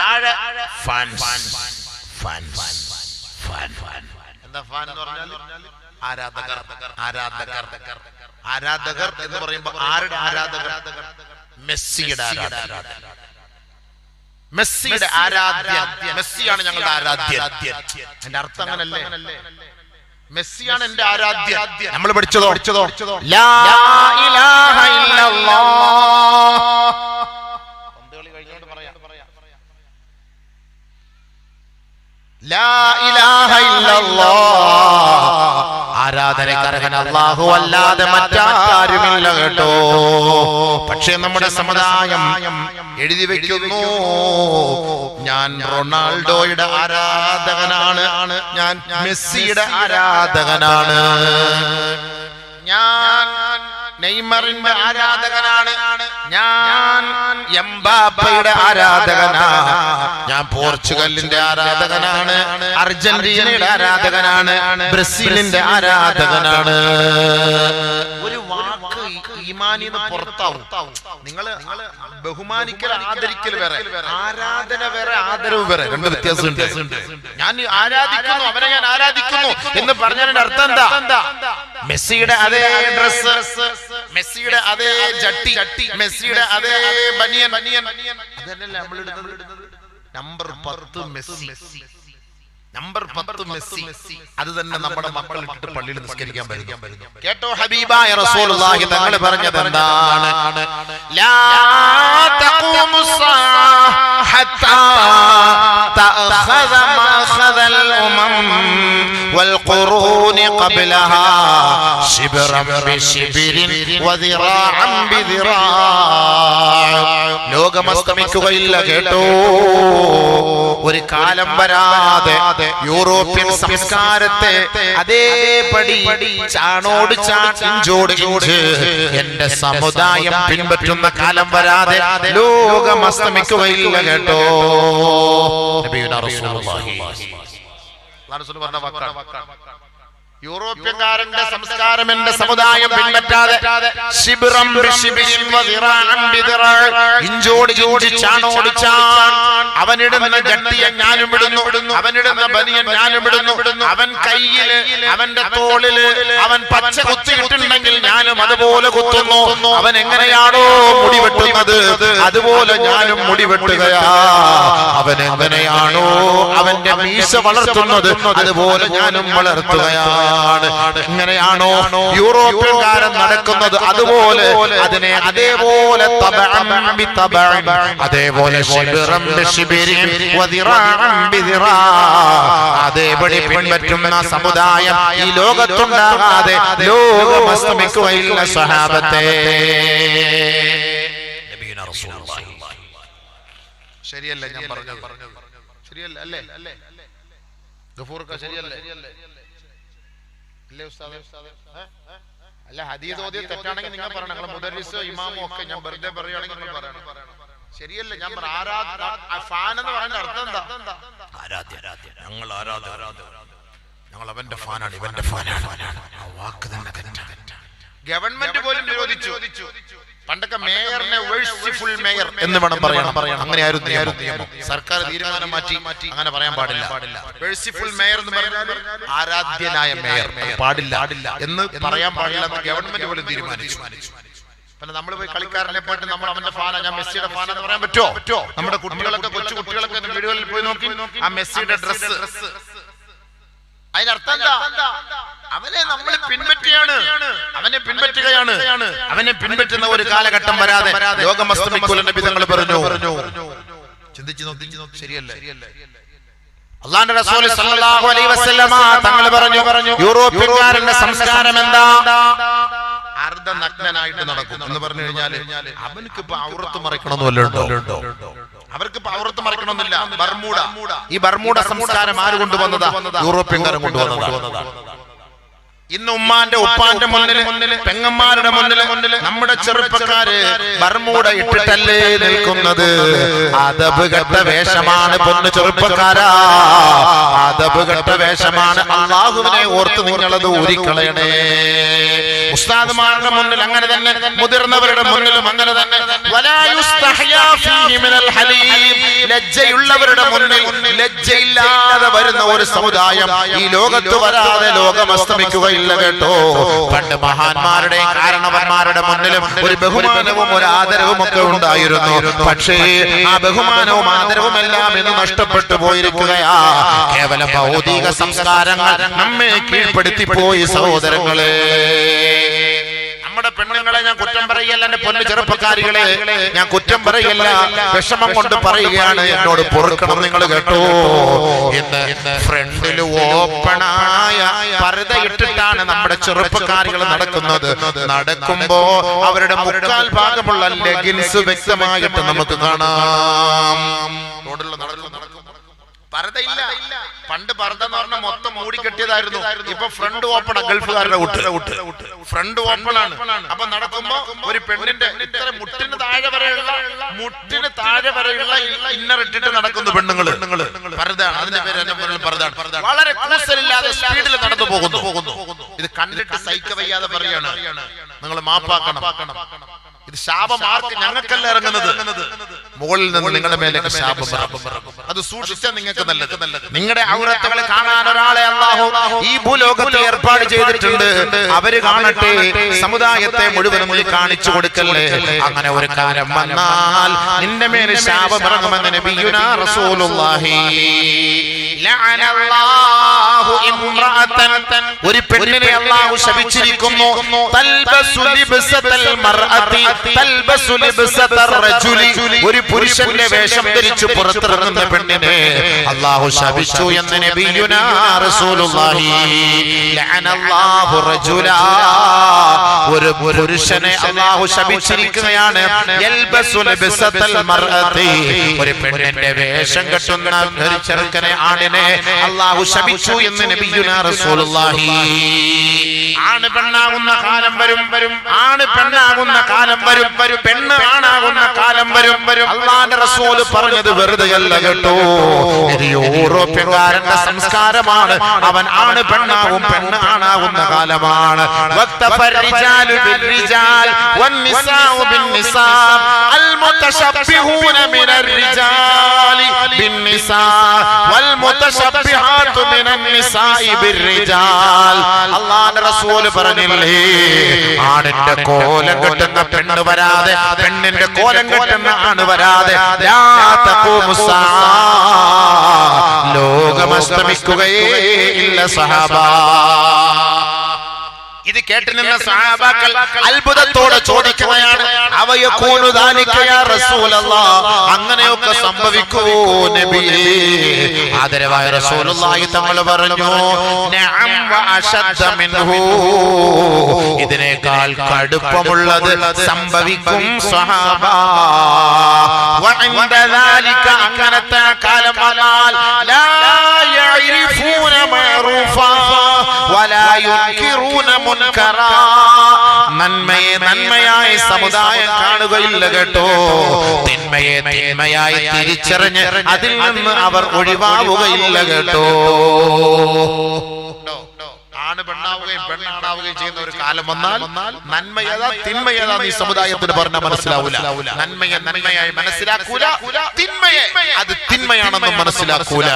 A: എന്താ ഫാൻ എന്ന് പറഞ്ഞാൽ ആരാധകർ. ആരാധകർ എന്ന് പറയുമ്പോ ആരുടെ ആരാധകർ? മെസ്സിയുടെ ആരാധകർ. മെസ്സിയുടെ ആരാധ്യൻ. മെസ്സിയാണ് ഞങ്ങളുടെ ആരാധ്യൻ. എന്റെ അർത്ഥം അങ്ങനല്ലേ? മെസ്സിയാണ് എന്റെ ആരാധ്യൻ. നമ്മൾ പഠിച്ചതോ ലാ ഇലാഹ ഇല്ലല്ലാഹ്. പന്തുകളി കഴിഞ്ഞോണ്ട് പറയാം. ലാ ഇലാഹ ഇല്ലല്ലാഹ്. ആരാധനക്കർഹൻ അല്ലാഹു അല്ലാതെ മറ്റാരുമില്ല കേട്ടോ. പക്ഷേ നമ്മുടെ സമുദായം എഴുതി വെക്കുന്നു, ഞാൻ റൊണാൾഡോയുടെ ആരാധകനാണ്, ഞാൻ മെസ്സിയുടെ ആരാധകനാണ്, ഞാൻ നെയ്മറിന്റെ ആരാധകനാണ്, ഞാൻ എംബാപ്പയുടെ ആരാധകനാണ്, ഞാൻ പോർച്ചുഗലിന്റെ ആരാധകനാണ്, അർജന്റീനയുടെ ആരാധകനാണ്, ബ്രസീലിന്റെ ആരാധകനാണ്. ഒരു വാക്ക് ഈമാനിന്ന് പുറത്താവും. നിങ്ങൾ ബഹുമാനിക്കൽ, ആദരിക്കൽ വേറെ, ആരാധന വേറെ, ആദരവ് വേറെ, രണ്ട് വ്യത്യാസമുണ്ട്. ഞാൻ ആരാധിക്കുന്നു, അവനെ ഞാൻ ആരാധിക്കുന്നു എന്ന് പറഞ്ഞതിന്റെ അർത്ഥം എന്താ? മെസ്സിയുടെ അതേ ഡ്രസ്, മെസ്സിയുടെ അതേ ജട്ടി, മെസ്സിയുടെ അതേ ബനിയൻ, അതല്ലേ നമ്മൾ ഇടുന്നത്. Number 10 Messi, number 10 Messi. അത് തന്നെ നമ്മുടെ മക്കൾ ഇട്ടിട്ട് പള്ളിയിൽ നിസ്കരിക്കാൻ പറ്റും. കേട്ടോ, ഹബീബായ റസൂലുള്ളാഹി തങ്ങൾ പറഞ്ഞത് എന്താണ്? ലാ തഖൂമുസ്സാഅ ഹത്താ തഅഖദ മാഖദൽ ഉമം വൽ ഖുറൂനി ഖബ്ലഹാ ശിബ്റൻ ബിശിബ്രിൻ വദിറാഅൻ ബിദിറാഅ. ലോകം അസ്തമിക്കുകയില്ല കേട്ടോ. ഒരു കാലം വരാതെ യൂറോപ്യൻ സംസ്കാരത്തെ അതേപടി ചാണോട് ചാഞ്ചോട് ഇഞ്ച് എന്റെ സമുദായം പിൻപറ്റുന്ന കാലം വരാതെ ലോകം അസ്തമിക്കുകയില്ല കേട്ടോ. നബിയുനാ റസൂലുള്ളാഹി പറഞ്ഞ വാക്കാണ്. യൂറോപ്യൻകാരന്റെ സംസ്കാരം എന്റെ സമുദായം പിൻപറ്റാതെ ശിബ്റൻ ബിശിബ്രിൻ വദിറാഅൻ ബിദിറാഅ, ഇഞ്ചോട് ഇഞ്ച് ചാണോട് ചാൺ. അവനിടുന്ന ജട്ടിയെ ഞാനും ഇടുന്നു, അവനിടുന്ന ബനിയൻ ഞാനും ഇടുന്നു. അവൻ കയ്യില്, അവന്റെ തോളില് അവൻ പച്ച കുത്തിയിട്ടുണ്ടെങ്കിൽ ഞാനും അതുപോലെ കുത്തുന്നു. അവൻ എങ്ങനെയാണോ മുടി വെട്ടുന്നത് അതുപോലെ ഞാനും മുടി വെട്ടുകയാ. അവൻ എങ്ങനെയാണോ അവന്റെ മീശ വളർത്തുന്നത് അതുപോലെ ഞാനും വളർത്തുകയാ. എങ്ങനെയാണോ യൂറോപ്യൻകാരൻ നടക്കുന്നത് അതുപോലെ അതിനെ അതേപോലെ അതേപോലെ അതേപടി പിൻപറ്റുന്ന സമുദായം ഈ ലോകത്തുണ്ടാകാതെ ലോകം അസ്തമിക്കുകയില്ല സഹാബത്തെ. ശരിയല്ലേ ഞാൻ പറഞ്ഞത്? ശരിയല്ല അല്ലേ ഗഫൂർക്ക? ശരിയല്ലേ അല്ലേ ഉസ്താദേ? അല്ല ഹദീസ് ഓതിയ തെറ്റാണെങ്കിൽ നിങ്ങൾ പറയണം. നിങ്ങൾ മുദരിസോ ഇമാമോ ഒക്കെ ഞാൻ വെറുതെ പറയുകയാണെങ്കിൽ നിങ്ങൾ പറയണം. ശരിയല്ലേ ഞാൻ പറ? ഫാൻ എന്ന് പറയുന്ന അർത്ഥം എന്താ? ആരാധ്യ. ഞങ്ങൾ ആരാധ്യ, ഞങ്ങൾ അവന്റെ ഫാനാണ്, ഇവന്റെ ഫാനാണ്. ആ വാക്ക് തന്നെ തെറ്റാണ്. ഗവൺമെന്റ് പോലും വിരോധിച്ചു. പണ്ടൊക്കെ മേയറിനെ വേഴ്സിഫുൾ മേയർ എന്ന് വേണം പറയണം. അങ്ങനെയായിരുന്നു നിയമം. സർക്കാർ തീരുമാനം മാറ്റി അങ്ങനെ പറയാൻ പാടില്ല. വേഴ്സിഫുൾ മേയർ എന്ന് പറഞ്ഞാൽ ആരാധ്യനായ മേയർ പാടില്ല എന്ന് പറയാൻ പാടില്ല എന്ന് ഗവൺമെന്റ് പോലും തീരുമാനിച്ചു. പിന്നെ നമ്മൾ പോയി കളിക്കാരനെ പോയിട്ട് നമ്മൾ അവന്റെ ഫാനാ, ഞാൻ മെസ്സിയുടെ ഫാനെന്ന് പറയാൻ പറ്റുമോ? നമ്മുടെ കുട്ടികളൊക്കെ കൊച്ചു കുട്ടികളൊക്കെ വീടുകളിൽ പോയി നോക്കി ആ മെസ്സിയുടെ ഡ്രസ്, അതിനർത്ഥം എന്താ? അവനെ നമ്മൾ പിൻപറ്റുകയാണ്. അവനെ പിൻപറ്റുന്ന ഒരു കാലഘട്ടം വരാതെ ലോകം അസ്തമിക്കൂല നബി തങ്ങൾ പറഞ്ഞു. ചിന്തിച്ചു നോക്കി, ശരിയല്ലേ? അല്ലാഹുവിന്റെ റസൂൽ സല്ലല്ലാഹു അലൈഹി വസല്ലമ തങ്ങൾ പറഞ്ഞു യൂറോപ്യൻകാരന്റെ സംസ്കാരം എന്താ? അർദ്ധനഗ്നനായിട്ട് നടക്കും എന്ന് പറഞ്ഞു കഴിഞ്ഞാൽ അവനക്ക് ഇപ്പൊ ഔറത്ത് മറയ്ക്കണമെന്നല്ലോ ഉണ്ടോ? അവർക്ക് ഔറത്ത് മറക്കണമെന്നില്ല. ഈ ബർമൂഡ സംസ്കാരം ആര് കൊണ്ടുവന്നതാ? യൂറോപ്യൻകാരൻ കൊണ്ടുവന്നതാ. ഇന്ന് ഉമ്മാന്റെ ഉപ്പാന്റെ മുന്നിൽ പെങ്ങന്മാരുടെ മുന്നിൽ നമ്മുടെ ചെറുപ്പക്കാര് ബർമൂഡ ഇട്ടിട്ടല്ലേ നിൽക്കുന്നത്? അദബ് കെട്ട വേഷമാണ് പൊന്നു ചെറുപ്പക്കാരാ, അദബ് കെട്ട വേഷമാണ്. അല്ലാഹുവിനെ ഓർത്ത് നിങ്ങളത് ഊരിക്കളയണേ. ഉസ്താദുമാരുടെ മുന്നിൽ അങ്ങനെ തന്നെ, മുതിർന്നവരുടെ മുന്നിലും അങ്ങനെ തന്നെ. ലജ്ജയുള്ളവരുടെ മുന്നിൽ ലജ്ജയില്ലാതെ വരുന്ന ഒരു സമുദായം ഈ ലോകത്ത് വരാതെ ലോകം അസ്തമിക്കുകയില്ല കേട്ടോ. പണ്ട് മഹാന്മാരുടെയും കാരണവന്മാരുടെ മുന്നിലും ഒരു ബഹുമാനവും ഒരു ആദരവും ഒക്കെ ഉണ്ടായിരുന്നു. പക്ഷേ ആ ബഹുമാനവും ആദരവും എല്ലാം ഇന്ന് നഷ്ടപ്പെട്ടു പോയിരിക്കുകയാ. കേവലം ഭൗതിക സംസ്കാരങ്ങൾ നമ്മെ കീഴ്പ്പെടുത്തി പോയി സഹോദരങ്ങളെ. നമ്മുടെ പെണ്ണുങ്ങളെ ഞാൻ കുറ്റം പറയല്ല, എന്റെ പൊന്നു ചെറുപ്പക്കാരികളെ ഞാൻ കുറ്റം പറയല്ല, വിഷമം കൊണ്ട് പറയുകയാണ്. എന്നോട് പൊറുക്കണം നിങ്ങൾ കേട്ടോ. ഇന്ന് ഫ്രണ്ടിൽ ഓപ്പണായ പർദ്ദ ഇട്ടിട്ടാണ് നമ്മുടെ ചെറുപ്പക്കാരികൾ നടക്കുന്നത്. നടക്കുമ്പോ അവരുടെ മുക്കാൽ ഭാഗമുള്ള ലെഗിൻസ് വ്യക്തമായിട്ട് നമുക്ക് കാണാം. റോഡിൽ നടക്കും പർദ്ദയില്ല. പണ്ട് പർദ്ദ എന്ന് പറഞ്ഞാൽ മൊത്തം മൂടി കെട്ടിയതായിരുന്നു. ഇപ്പൊ ഫ്രണ്ട് ഓപ്പൺ, ഗൾഫുകാരുടെ ഫ്രണ്ട് ഓപ്പൺ ആണ്. അപ്പൊ നടക്കുമ്പോ ഒരു പെണ്ണിന്റെ ഇത്ര മുട്ടിന് താഴെ വരെയുള്ള ഇന്നർ ഇട്ടിട്ട് നടക്കുന്നു പെണ്ണുങ്ങള്. പർദ്ദയാണ് അതിന്റെ പേര്. പർദ്ദയാണ്. വളരെ കൂസലില്ലാതെ സ്പീഡിൽ നടന്നു പോകുന്നു. ഇത് കണ്ടിട്ട് സഹിക്ക വയ്യാതെ പറയാണ്, നിങ്ങൾ മാപ്പാക്കണം. ഇത് ശാപം ആർക്ക്? ഞങ്ങൾക്കല്ല ഇറങ്ങുന്നത്, മുകളിൽ നിന്ന് നിങ്ങളുടെ മേലേക്ക് ശാപം. അത് സൂക്ഷിച്ചാൽ നിങ്ങൾക്ക് നല്ലത്. നിങ്ങളുടെ ഔറത്തുകളെ കാണാൻ ഒരാളെ അല്ലാഹു ഈ ഭൂലോകത്ത് ഏർപ്പാട് ചെയ്തിട്ടുണ്ട്. അവര് കാണട്ടെ, സമുദായത്തെ മുഴുവനും കാണിച്ചു കൊടുക്കല്ലേ. അങ്ങനെ ഒരു കാലം വന്നാൽ നിന്റെ മേലെ ശാപം ഇറങ്ങുമെന്ന് നബിയുനാ റസൂലുള്ളാഹി. ലഅനല്ലാഹു ഇംറഅതൻ, ഒരു പെണ്ണിനെ അല്ലാഹു ശപിച്ചിരിക്കുന്നു. തൽബസു ലിബ്സതൽ മർഅതി തൽബസു ലിബ്സതർ റജുലി, ഒരു പുരുഷന്റെ വേഷം ധരിച്ചു പുറത്തിറങ്ങുന്ന പെണ്ണിനെ അല്ലാഹു ശപിച്ചു എന്ന് നബിയുനാ റസൂലുള്ളാഹി. ലഅനല്ലാഹു റജുലാ, ഒരു പുരുഷനെ അല്ലാഹു ശപിച്ചിരിക്കുകയാണ്. യൽബസു ലിബ്സതൽ മർഅതി, ഒരു പെണ്ണിന്റെ വേഷം കെട്ടുന്ന ഒരു ചെറുക്കനെ, ആണിനെ അല്ലാഹു ശപിച്ചു എന്ന് നബിയുനാ റസൂലുള്ളാഹി. ആണ് പെണ്ണാകുന്ന കാലം വരും, ആണ് പെണ്ണാകുന്ന കാലം വരും, പെണ്ണ് ആണാകുന്ന കാലം വരും. അല്ലാഹുവിന്റെ റസൂൽ പറഞ്ഞത് വെറുതെയല്ല കേട്ടോ. ഇത് യൂറോപ്യൻകാരന്റെ സംസ്കാരമാണ്. അവൻ ആണ് പെണ്ണാകും, പെണ്ണ് ആണാകുന്ന കാലമാണ്. വക്തഫർരിജാലു ബിർരിജാൽ വന്നിസാഉ ബിന്നിസാ അൽമുതശബ്ബിഹൂന മിനർരിജാലി ബിന്നിസാ വൽമുതശബ്ബിഹാതു മിനന്നിസാഇ ബിർരിജാൽ. അല്ലാഹുവിന്റെ റസൂൽ പറഞ്ഞില്ലേ, ആണിന്റെ കോലം കെട്ടുന്ന പെണ്ണ് വരാതെ, പെണ്ണിന്റെ കോലം കെട്ടുന്ന ആണ് വരാതെ ലോകം അസ്തമിക്കുകയേ ഇല്ല സഹാബാ. ഇത് കേട്ട് നിന്ന സഹാബാക്കൾ അത്ഭുതത്തോടെ ചോദിക്കുകയാണ്, അവയകൂനു ദാലിക യാ റസൂലല്ലാഹ്, അങ്ങനെയൊക്കെ സംഭവിക്കുമോ നബിയേ? ആദരവായ റസൂലുള്ളാഹി തങ്ങൾ പറഞ്ഞു, നഅം വ അശദ്ദ മിൻഹു, ഇതിനേക്കാൾ കടുപ്പമുള്ളത് സംഭവിക്കും സ്വഹാബ. വഇൻദ ദാലിക, അങ്ങനത്തെ കാലം വന്നാൽ ലാ യഅരിഫൂന മഅറൂഫാ വലാ യുൻകിറൂന മുൻകറാ, നന്മയെ നന്മയായി സമുദായം കാണുകയില്ല കേട്ടോ, തിന്മയെ തിന്മയായി തിരിച്ചറിഞ്ഞ് അതിൽ നിന്ന് അവർ ഒഴിവാവുകയില്ല കേട്ടോ. ആണ് പെണ്ണാവുകയും പെണ്ണാണാവുകയും ചെയ്യുന്ന ഒരു കാലം വന്നാൽ നന്മ ഏതാ തിന്മ ഏതാ ഈ സമുദായത്തിന് പറഞ്ഞാൽ മനസ്സിലാവൂല. നന്മയെ നന്മയായി മനസ്സിലാക്കൂല, തിന്മയെ അത് തിന്മയാണെന്നും മനസ്സിലാക്കൂല.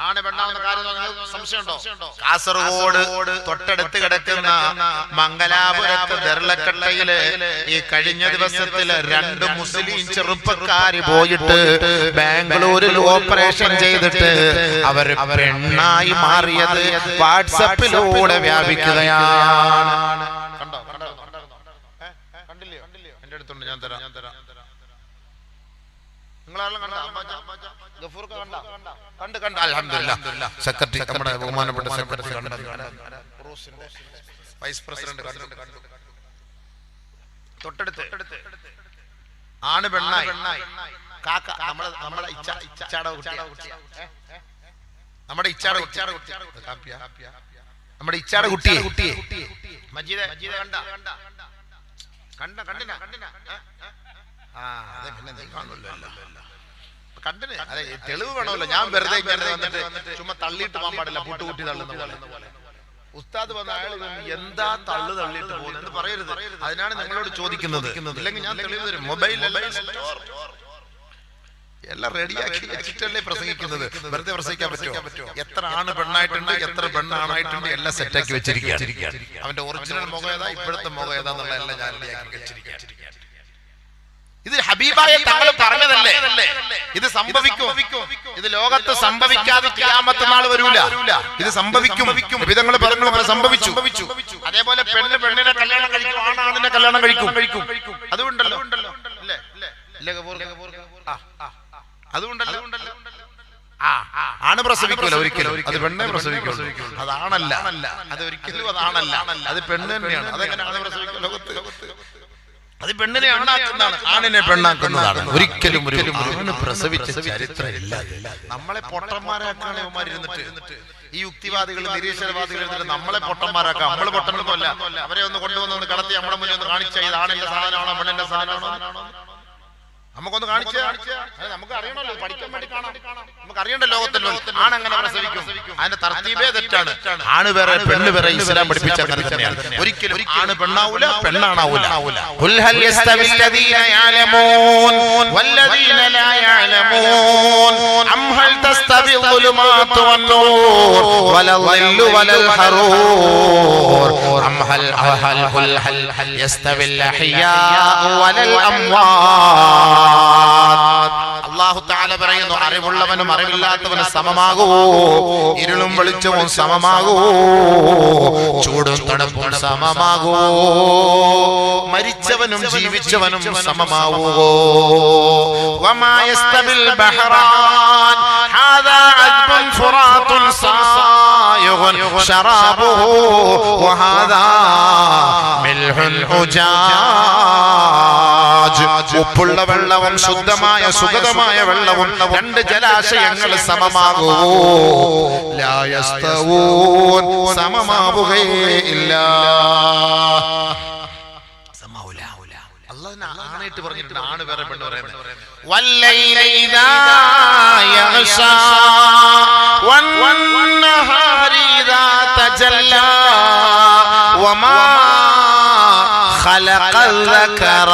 A: ആണ് പെണ്ണാവുന്ന കാര്യം സംശയമുണ്ടോ? കാസർഗോഡ് തൊട്ടടുത്ത് കിടക്കുന്ന മംഗലാപുരത്ത് ദർലക്കട്ടയില് ഈ കഴിഞ്ഞ ദിവസത്തില് 2 മുസ്ലിം ചെറുപ്പക്കാര് പോയിട്ട് ബാംഗ്ലൂരിൽ ഓപ്പറേഷൻ ചെയ്തിട്ട് അവർ പെണ്ണായി മാറിയത് വാട്സപ്പിലൂടെ വ്യാപിക്കുകയാണ്. കണ്ടോ? കണ്ടില്ലയോ? എന്റെ അടുത്തുണ്ട്, ഞാൻ തരാം. നിങ്ങളാരെല്ലാം കണ്ട? കണ്ട് അൽഹംദുലില്ലാഹ്. സെക്രട്ടറി, നമ്മുടെ ബഹുമാനപ്പെട്ട സെക്രട്ടറി കണ്ടു, വൈസ് പ്രസിഡന്റ് കണ്ടു. തൊട്ടടുത്ത് ആണ് പെണ്ണായി കാക്ക, നമ്മുടെ ഇച്ചാട കുട്ടി, നമ്മുടെ ഇച്ചാട കുട്ടിയെ മജീദ് കണ്ടിന കണ്ടിന്. അതെ, തെളിവ് വേണമല്ലോ. ഞാൻ വെറുതെ വന്നിട്ട് ചുമ്മാ തള്ളിയിട്ട് പോകാൻ പാടില്ല, പൂട്ടുകൂട്ടി തള്ളുന്ന പോലെ. ഉസ്താദ് വന്ന അയാൾ എന്താ തള്ളിയിട്ട് പോകുന്നത് എന്ന് പറയരുത്. അതിനാണ് നിങ്ങളോട് ചോദിക്കുന്നത്. ഇല്ലെങ്കിൽ ഞാൻ തെളിവ് തരും. മൊബൈൽ എല്ലാം റെഡിയാക്കി വെച്ചിട്ടല്ലേ പ്രസംഗിക്കുന്നത്. വെറുതെ പ്രസംഗിക്കാൻ പറ്റുമോ? എത്ര ആണ് പെണ്ണായിട്ടുണ്ട്, എത്ര പെണ്ണാണായിട്ടുണ്ട്, എല്ലാം സെറ്റാക്കി വെച്ചിരിക്കുകയാണ്. അവന്റെ ഒറിജിനൽ മുഖം ഏതാ, ഇപ്പോഴത്തെ മുഖം ഏതാന്നുള്ള എല്ലാം ഞാൻ റെഡിയാക്കി വെച്ചിരിക്കുകയാണ്. ഇത് ഹബീബായ തങ്ങൾ പറഞ്ഞതല്ലേ, ഇത് സംഭവിക്കും. ഇത് ലോകത്ത് സംഭവിക്കാതെ ഖിയാമത്ത് നാൾ വരൂല, ഇത് സംഭവിക്കും. വിധങ്ങൾ പറഞ്ഞു, അങ്ങനെ സംഭവിച്ചു. അതേപോലെ പെണ്ണ് പെണ്ണിനെ കല്യാണം കഴിക്കും, ആണിനെ കല്യാണം കഴിക്കും. അതുകൊണ്ടല്ലോ അതുകൊണ്ടല്ലോ ആണ് പ്രസവിക്കൂല ഒരിക്കലും, അത് പെണ്ണെ പ്രസവിക്കും. അതാണല്ല, അത് ഒരിക്കലും അതാണല്ല, അത് പെണ്ണ് തന്നെയാണ്. അതെങ്ങനെ ആണ് പ്രസവിക്കുക ലോകത്ത്? അത് പെണ്ണിനെ ഉണ്ടാക്കുന്നതാണ്, ആണിനെ പെണ്ണാക്കുന്നതാണ്. ഒരിക്കലും ഒരു ആണ് പ്രസവിച്ച ചരിത്രമില്ല. നമ്മളെ പൊട്ടന്മാരാക്കാണ് ഇവന്മാരിരുന്നിട്ട്, ഈ യുക്തിവാദികൾ നിരീശ്വരവാദികൾ ഇരുന്നിട്ട് നമ്മളെ പൊട്ടന്മാരാക്കാം. നമ്മള് പൊട്ടനൊന്നുമല്ല. അവരെ ഒന്ന് കൊണ്ടുവന്ന് കടത്തി നമ്മുടെ മുന്നിൽ ഒന്ന് കാണിച്ച ഇത് ആണിന്റെ സാധനമാണോ പെണ്ണിന്റെ സാധനമാണോ നമുക്കൊന്ന് കാണിച്ച നമുക്ക് അറിയണല്ലോ, പഠിക്കാൻ വേണ്ടി കാണാം. നമുക്ക് അറിയണ്ട ലോകത്തിൽ ആണങ്ങനെ പ്രസവിക്കും. അതിന്റെ തർത്തീബേ തെറ്റാണ്. ആണ് വേറെ പെണ്ണ് വേറെ ഇസ്ലാം പഠിപ്പിച്ച അങ്ങനെ തന്നെയാണ്. ഒരിക്കലും ആണ് പെണ്ണാവൂല, പെണ്ണാണാവൂല. ഖുൽ ഹൽ യസ്തവിൽ ലദീന യഅലമൂൻ വല്ലദീന ലാ യഅലമൂൻ അം ഹൽ തസ്തവി الظുലുമാതു വന്നൂർ വലൽ വലൽ ഹറൂർ അം ഹൽ യസ്തവിൽ അഹ്യാ വലൽ അംവാത്. അല്ലാഹു തആല പറയുന്നു, അറിവുള്ളവനും അറിവില്ലാത്തവനും സമമാകുമോ? ഇരുളും വെളിച്ചവും സമമാകുമോ? ചൂടും തണുപ്പും സമമാകുമോ? മരിച്ചവനും ജീവിച്ചവനും സമമാവുമോ? വമാ യസ്തബിൽ ബഹറാൻ ഹാദാ അദ്ബുൻ ഫുറാത്തുൻ സായിഗുൻ ശറാബുഹു വഹാദാ മിൽഹുൻ ഉജാജ്. ഉപ്പുള്ള വെള്ളവും ശുദ്ധമായ സുഗതമായ വെള്ളവും 2 ജലാശയങ്ങൾ സമമാകുമോ? ലാ യസ്തവൂൻ, സമമാവുകയില്ല. അല്ലാഹു ആണായിട്ട് പറഞ്ഞിട്ടുണ്ട്, ആണ് വേറെ പെണ്ണ് പറയുന്നത്. വല്ലൈലി ഇദാ യഗ്ശാ വന്നഹാരി ഇദാ തജല്ലാ വമാ ഖലഖൽ ദകറ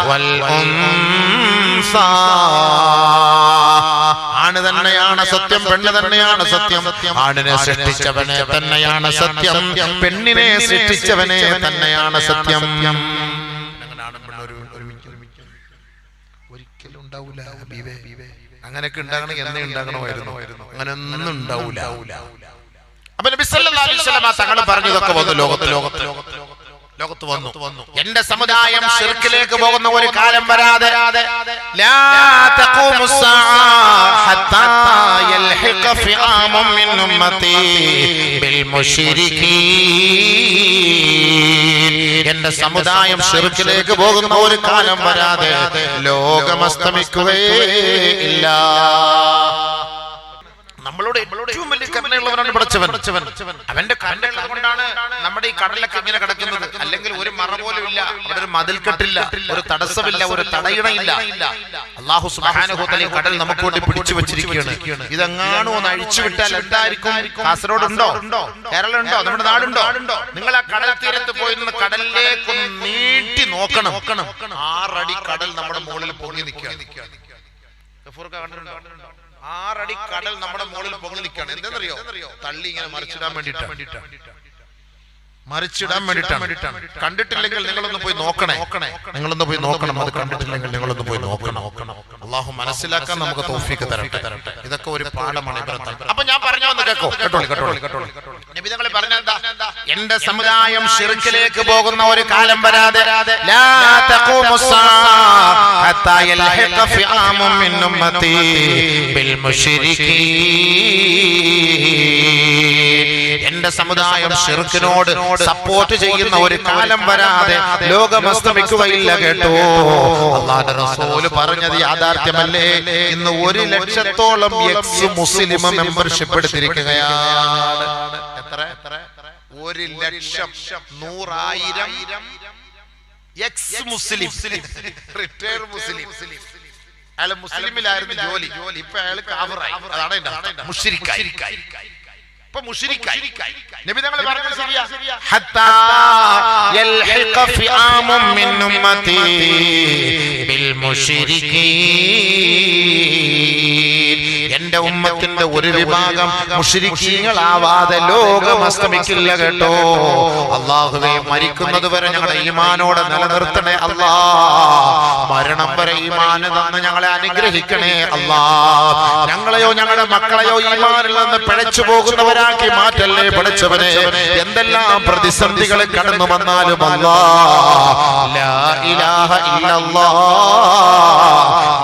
A: വൽ ഉൻസാ. ആണ് തന്നെയാണ് സത്യം, പെണ്ണ് തന്നെയാണ് സത്യം. ആണിനെ സൃഷ്ടിച്ചവനെ തന്നെയാണ് സത്യം, പെണ്ണിനെ സൃഷ്ടിച്ചവനെ തന്നെയാണ് സത്യം. ഒരിക്കലും ഉണ്ടാവൂല ഹബീബേ. അങ്ങനെയൊക്കെ ഉണ്ടാകണമെങ്കിൽ എന്നേ ഉണ്ടാകണമായിരുന്നു. അങ്ങനെ ഒന്നും ഉണ്ടാവൂല. അപ്പൊ നബി സല്ലല്ലാഹു അലൈഹി വസല്ലം തങ്ങൾ പറഞ്ഞതൊക്കെ വന്നു ലോകത്ത് വന്നു. എന്റെ സമുദായം ശിർക്കിലേക്ക് പോകുന്ന ഒരു കാലം വരാതെ ലാ തഖൂമുസ്സാഅ ഹത്താ യൽഹിഖ ഫിആമുൻ മിൻ ഉമ്മത്തി ബിൽ മുശ്രികീൻ. എന്റെ സമുദായം ശിർക്കിലേക്ക് പോകുന്ന ഒരു കാലം വരാതെ ലോകം അസ്തമിക്കുകയില്ല. നമ്മളോട് ഏറ്റവും വലിയ കരുണയുള്ളവനാണ് പടച്ചവൻ. അവന്റെ കരുണ കൊണ്ടാണ് നമ്മുടെ ഈ കടലൊക്കെ ഇങ്ങനെ കിടക്കുന്നത്. അല്ലെങ്കിൽ ഒരു മറ പോലും ഇല്ല, അവിടെ ഒരു മതിൽക്കെട്ടില്ല, ഒരു തടസ്സമില്ല, ഒരു തടയിണയില്ല. അല്ലാഹു സുബ്ഹാനഹു വ തആല കടൽ നമുക്ക് വേണ്ടി പിടിച്ചു വെച്ചിരിക്കുകയാണ്. ഇതെങ്ങാണോ ഒന്ന് അഴിച്ചുവിട്ടാൽ എന്തായിരിക്കും? കാസർഗോഡ് ഉണ്ടോ, കേരളം ഉണ്ടോ, നമ്മുടെ നാടുണ്ടോ? നിങ്ങൾ ആ കടൽ തീരത്ത് പോയി നിന്ന് കടലിലേക്ക് നീട്ടി നോക്കണം. 6 അടി കടൽ നമ്മുടെ മുകളിൽ പൊങ്ങി നിൽക്കുകയാണ്. 6 അടി കടൽ നമ്മുടെ മുകളിൽ പൊങ്ങി നിൽക്കുകയാണ്. എന്തെന്നറിയോ? തള്ളി ഇങ്ങനെ മറിച്ചിടാൻ വേണ്ടിയിട്ടാണ്. കണ്ടിട്ടില്ലെങ്കിൽ നിങ്ങളൊന്ന് പോയി നോക്കണം. അത് കണ്ടിട്ടില്ലെങ്കിൽ നിങ്ങളൊന്ന് പോയി നോക്കണം. അല്ലാഹു മനസ്സിലാക്കാൻ നമുക്ക് തൗഫീഖ് തരട്ടെ. ഇതൊക്കെ ഒരു പാഠമാണ്. അപ്പൊ ഞാൻ പറഞ്ഞു വന്ന് കേട്ടോളി. നബി തങ്ങൾ പറഞ്ഞെന്താ? എന്റെ സമുദായം ശിർക്കിലേക്ക് പോകുന്ന ഒരു കാലം വരാതെ ലാ തഖൂമുസ്സാഅ ഹത്താ യൽഹിഖ ഫിആമുൻ മിൻ ഉമ്മത്തി ബിൽ മുശ്രികീൻ. എന്റെ സമുദായം ശിർക്കിനോട് സപ്പോർട്ട് ചെയ്യുന്ന ഒരു കാലം വരാതെ ലോകം അസ്തമിക്കുകയില്ല കേട്ടോ. അല്ലാഹുവിന്റെ റസൂൽ പറഞ്ഞത് യാഥാർത്ഥ്യമല്ലേ? ഇന്ന് 1 ലക്ഷത്തോളം എക്സ് മുസ്ലിം മെമ്പർഷിപ്പ് എടുത്തിരിക്കുകയാണ്. എത്ര? 1 ലക്ഷം 100,000 എക്സ് മുസ്ലിം, റിട്ടയർ മുസ്ലിം. അയാൾ മുസ്ലിമിലായിരുന്നു ജോലി, ഇപ്പൊ അയാൾ കാഫിറായി. അതാണ് മുശ്രിക്കായി. ഇപ്പൊ മുശ്രിക്കായി. നബി തങ്ങൾ പറഞ്ഞത് ശരിയാ. ഹത്താ യൽഹിഖ ഫിആമുൻ മിൻ ഉമ്മത്തി ബിൽ മുശ്രികീൻ. എന്റെ ഉമ്മത്തിന്റെ ഒരു വിഭാഗം മുശ്രിക്കീങ്ങളാവാതെ ലോകം അസ്തമിക്കില്ല കേട്ടോ. അല്ലാഹുവേ, മരിക്കുന്നത് വരെ ഞങ്ങളുടെ ഈമാനോടെ നിലനിർത്തണേ അല്ലാ. മരണം വരെ ഈമാൻ തന്ന് ഞങ്ങളെ അനുഗ്രഹിക്കണേ അല്ലാ. ഞങ്ങളെയോ ഞങ്ങളുടെ മക്കളെയോ ഈമാനിൽ നിന്ന് പിഴച്ചു പോകുന്നവരാക്കി മാറ്റല്ലേ പടച്ചവനെ. എന്തെല്ലാം പ്രതിസന്ധികൾ കടന്നു വന്നാലും അല്ലാ, ലാ ഇലാഹ ഇല്ലല്ലാഹ്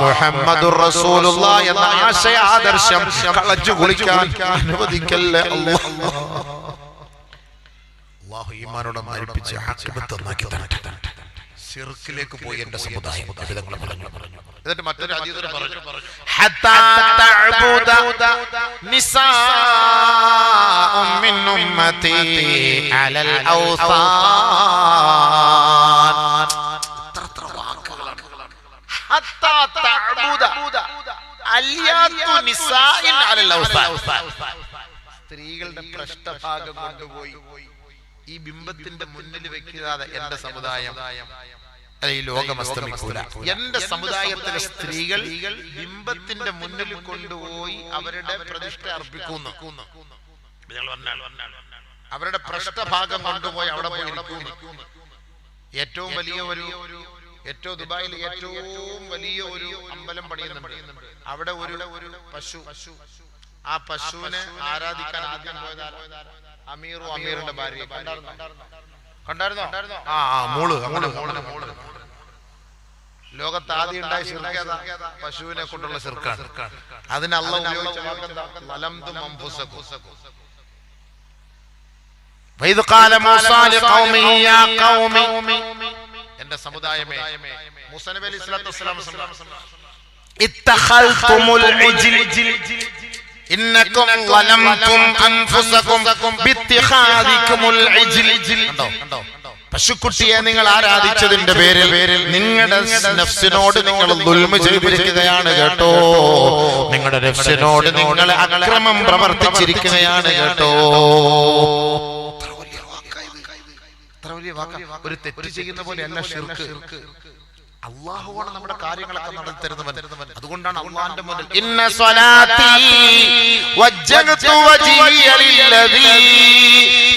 A: മുഹമ്മദുർ റസൂലുള്ളാഹ് എന്ന ആശയാദർശം കളച്ചു കുളിക്കാൻ അനുവദിക്കല്ലേ അല്ലാഹ്. അല്ലാഹു ഈമാനോടെ മരിപ്പിച്ച് ആഖിബത്ത് നന്നാക്കി തരട്ടെ. ശിർക്കിലേക്ക് പോയി എന്റെ സമുദായം വിധങ്ങൾ പറഞ്ഞു. എന്നിട്ട് മറ്റൊരു ഹദീസിൽ പറഞ്ഞു, ഹത്താ തഅബുദ നിസാഉം മിൻ ഉമ്മത്തി അലൽ ഔസാൻ. ഹത്താ തഅബുദ അലിയാതു നിസാഇൻ അലൽ ഔസാൻ. സ്ത്രീകളുടെ പൃഷ്ഠഭാഗം കൊണ്ടുപോയി ഈ ബിംബത്തിന്റെ മുന്നിൽ വെക്കാതെ എന്റെ സമുദായം ഈ ലോകം അസ്തമിക്കൂല. എന്റെ സമുദായത്തിലെ സ്ത്രീകൾ ബിംബത്തിന്റെ മുന്നിൽ കൊണ്ടുപോയി അവരുടെ പ്രതിഷ്ഠ അർപ്പിക്കുന്നു. അവരുടെ പൃഷ്ഠഭാഗം കൊണ്ടുപോയി അവിടെ പോയി ഇരിക്കുന്നു. ഏറ്റവും വലിയ ദുബായിൽ ഏറ്റവും വലിയ ഒരു അമ്പലം പണിയുന്നുണ്ട്. അവിടെ ഒരു പശു, ആ പശുവിനെ ആരാധിക്കാൻ ആദ്യം പോയതാണ് അമീറിന്റെ ഭാര്യ. കണ്ടായിരുന്നോ? ലോകത്ത് ആദ്യം ഉണ്ടായ ശിർക്കാണ് പശുവിനെ കൊണ്ടുള്ള ശിർക്കാണ്. അതിന് അല്ലാഹു ഉപയോഗിച്ച വാക്കെന്താ? ലലംതും അൻഫുസകും. വൈദ് ഖാല മൂസാ ലിഖൗമിഹി യാ ഖൗമി, എന്റെ സമുദായമേ, മൂസാ നബി അലൈഹി സ്വലാത്തു വസ്സലാം ഇത്തഖൽതുമുൽ ഇജ്ൽ ഇന്നകും ളലംതും അൻഫുസകും ബിത്തിഖാദികുമുൽ ഇജ്ൽ. കണ്ടോ? പശുക്കുട്ടിയെ നിങ്ങൾ ആരാധിച്ചതിന്റെ പേരിൽ നിങ്ങളുടെ നഫ്സിനോട് നിങ്ങൾ ദുൽമ ചെയ്തിരിക്കുകയാണ് കേട്ടോ. നിങ്ങളുടെ നഫ്സിനോട് നിങ്ങൾ അക്രമം പ്രവർത്തിച്ചിരിക്കുകയാണ് കേട്ടോ. ഒരു തെറ്റ് ചെയ്യുന്ന പോലെയല്ല ശിർക്ക്. അല്ലാഹുവാണ് നമ്മുടെ കാര്യങ്ങളൊക്കെ നടത്തി തരുന്നവൻ. അതുകൊണ്ടാണ് അല്ലാഹുവിന്റെ മുന്നിൽ ഇന്ന സ്വലാത്തി വജ്ജഹതു വജ്ഹിയ ലില്ലദീ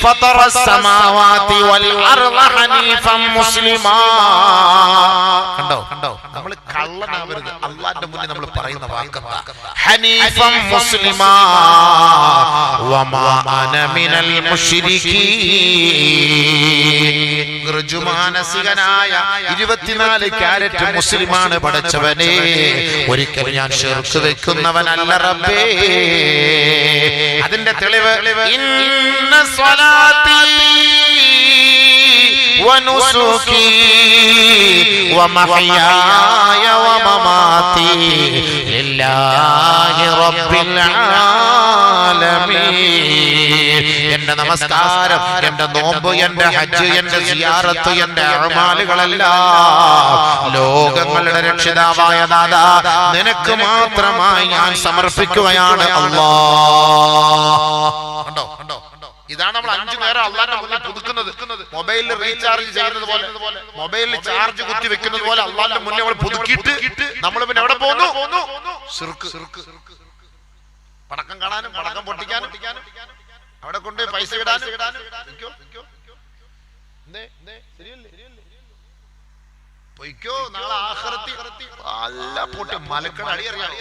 A: ഫതറസ് സമാവാതി വൽ അർള ഹനീഫൻ മുസ്ലിമാ. കണ്ടോ? നമ്മൾ കള്ളനാവരുത്. അള്ളാന്റെ മുന്നിൽ നമ്മൾ പറയുന്ന വാക്കെന്താ? ഹനീഫൻ മുസ്ലിമാ വമാ അന മിനൽ മുശ്രികീൻ. ഋജുമാനസികനായ 24 ക്യാരറ്റ് മുസ്ലിമാണ് പടച്ചവനെ. ഒരിക്കലും ഞാൻ ശിർക്ക് വെക്കുന്നവനല്ല റബ്ബേ. അതിന്റെ തെളിവ് ഇന്ന സ്വലാത്തി വനുസുകി വമഹ്യായ വമമാതി ലില്ലാഹി റബ്ബിൽ ആലമീൻ. എന്റെ നമസ്കാരം, എന്റെ നോമ്പ്, എന്റെ ഹജ്ജ്, എന്റെ സിയാറത്ത്, എന്റെ അഅമാലുകളെല്ലാം ലോകങ്ങളുടെ രക്ഷിതാവായ നാഥാ നിനക്ക് മാത്രമായി ഞാൻ സമർപ്പിക്കുകയാണ് അല്ലാഹ്. ഇതാണ് നമ്മൾ 5 നേരം അള്ളാന്റെ മുന്നിൽ പുതുക്കുന്നത്. മൊബൈലിൽ റീചാർജ് ചെയ്യുന്നത് പോലെ, മൊബൈലിൽ ചാർജ് കുത്തി വെക്കുന്നത് പോലെ അള്ളാന്റെ മുന്നിൽ നമ്മൾ പുതുക്കിയിട്ട് നമ്മൾ പിന്നെ എവിടെ പോകുന്നു? പടക്കം കാണാനും പടക്കം പൊട്ടിക്കാനും അവിടെ കൊണ്ട് പൈസ ഇടാനും. പൊയ്ക്കോ, നാളെ ആഖിറത്തിൽ നല്ല പൊട്ടി മലക്കട അടി അറിയാം.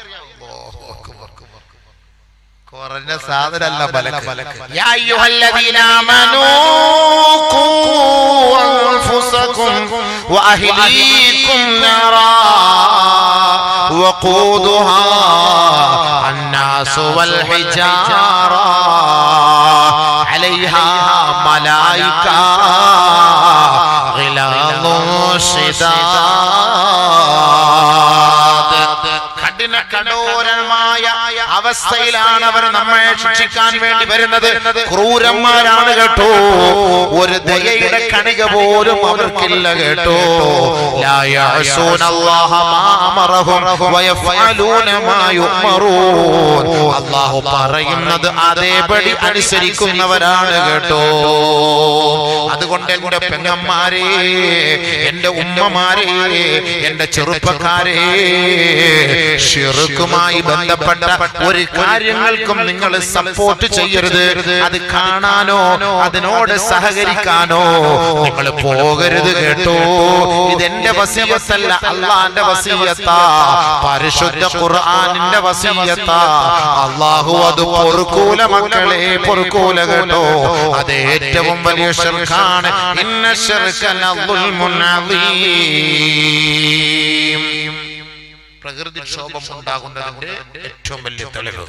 A: കുറഞ്ഞ സാധനല്ല മലക്ക്. യാ അയ്യുഹല്ലദീന ആമനൂ ഖൂ അൻഫുസകും വഅഹ്ലീകും നാറാ വഖൂദുഹാ അന്നാസു വൽ ഹിജാറാ അലൈഹാ മലായിക ഗിലാദുൻ ശിദാദ്. കഠോരമായ അവസ്ഥയിലാണ് അവർ നമ്മെ ശിക്ഷിക്കാൻ വേണ്ടി വരുന്നത്. ക്രൂരന്മാരാണ് കേട്ടോ. ഒരു ദയയുടെ കണിക പോലും അവർക്കില്ല കേട്ടോ. ലാ യഅസൂനല്ലാഹ മാ അമറഹും വയഫഅലൂന മാ യുഅ്മറൂൻ. അല്ലാഹു പറയുന്നത് അതേപടി അനുസരിക്കുന്നവരാണ് കേട്ടോ. അതുകൊണ്ട് എന്റെ പെങ്ങന്മാരെ, എന്റെ ഉമ്മമാരെ, എന്റെ ചെറുപ്പക്കാരെ, ശിർക്കുമായി ബന്ധപ്പെട്ട ഒരു കാര്യങ്ങൾക്കും നിങ്ങൾ സപ്പോർട്ട് ചെയ്യരുത്. അത് കാണാനോ അതിനോട് സഹകരിക്കാനോ നിങ്ങൾ പോകരുത് കേട്ടോ. ഇതെന്റെ വസിയത്തല്ല, അള്ളാന്റെ വസിയത്താ, പരിശുദ്ധ ഖുർആനിന്റെ വസിയത്താ. അല്ലാഹു അത് പൊറുക്കൂല മക്കളെ, പൊറുക്കൂല കേട്ടോ. അത് ഏറ്റവും വലിയ ശിർക്കാണ്. ഇന്ന ശിർക ലദുൽമുൻ അദീം. പ്രകൃതിക്ഷോഭം ഉണ്ടാകുന്നതിന്റെ ഏറ്റവും വലിയ തെളിവ്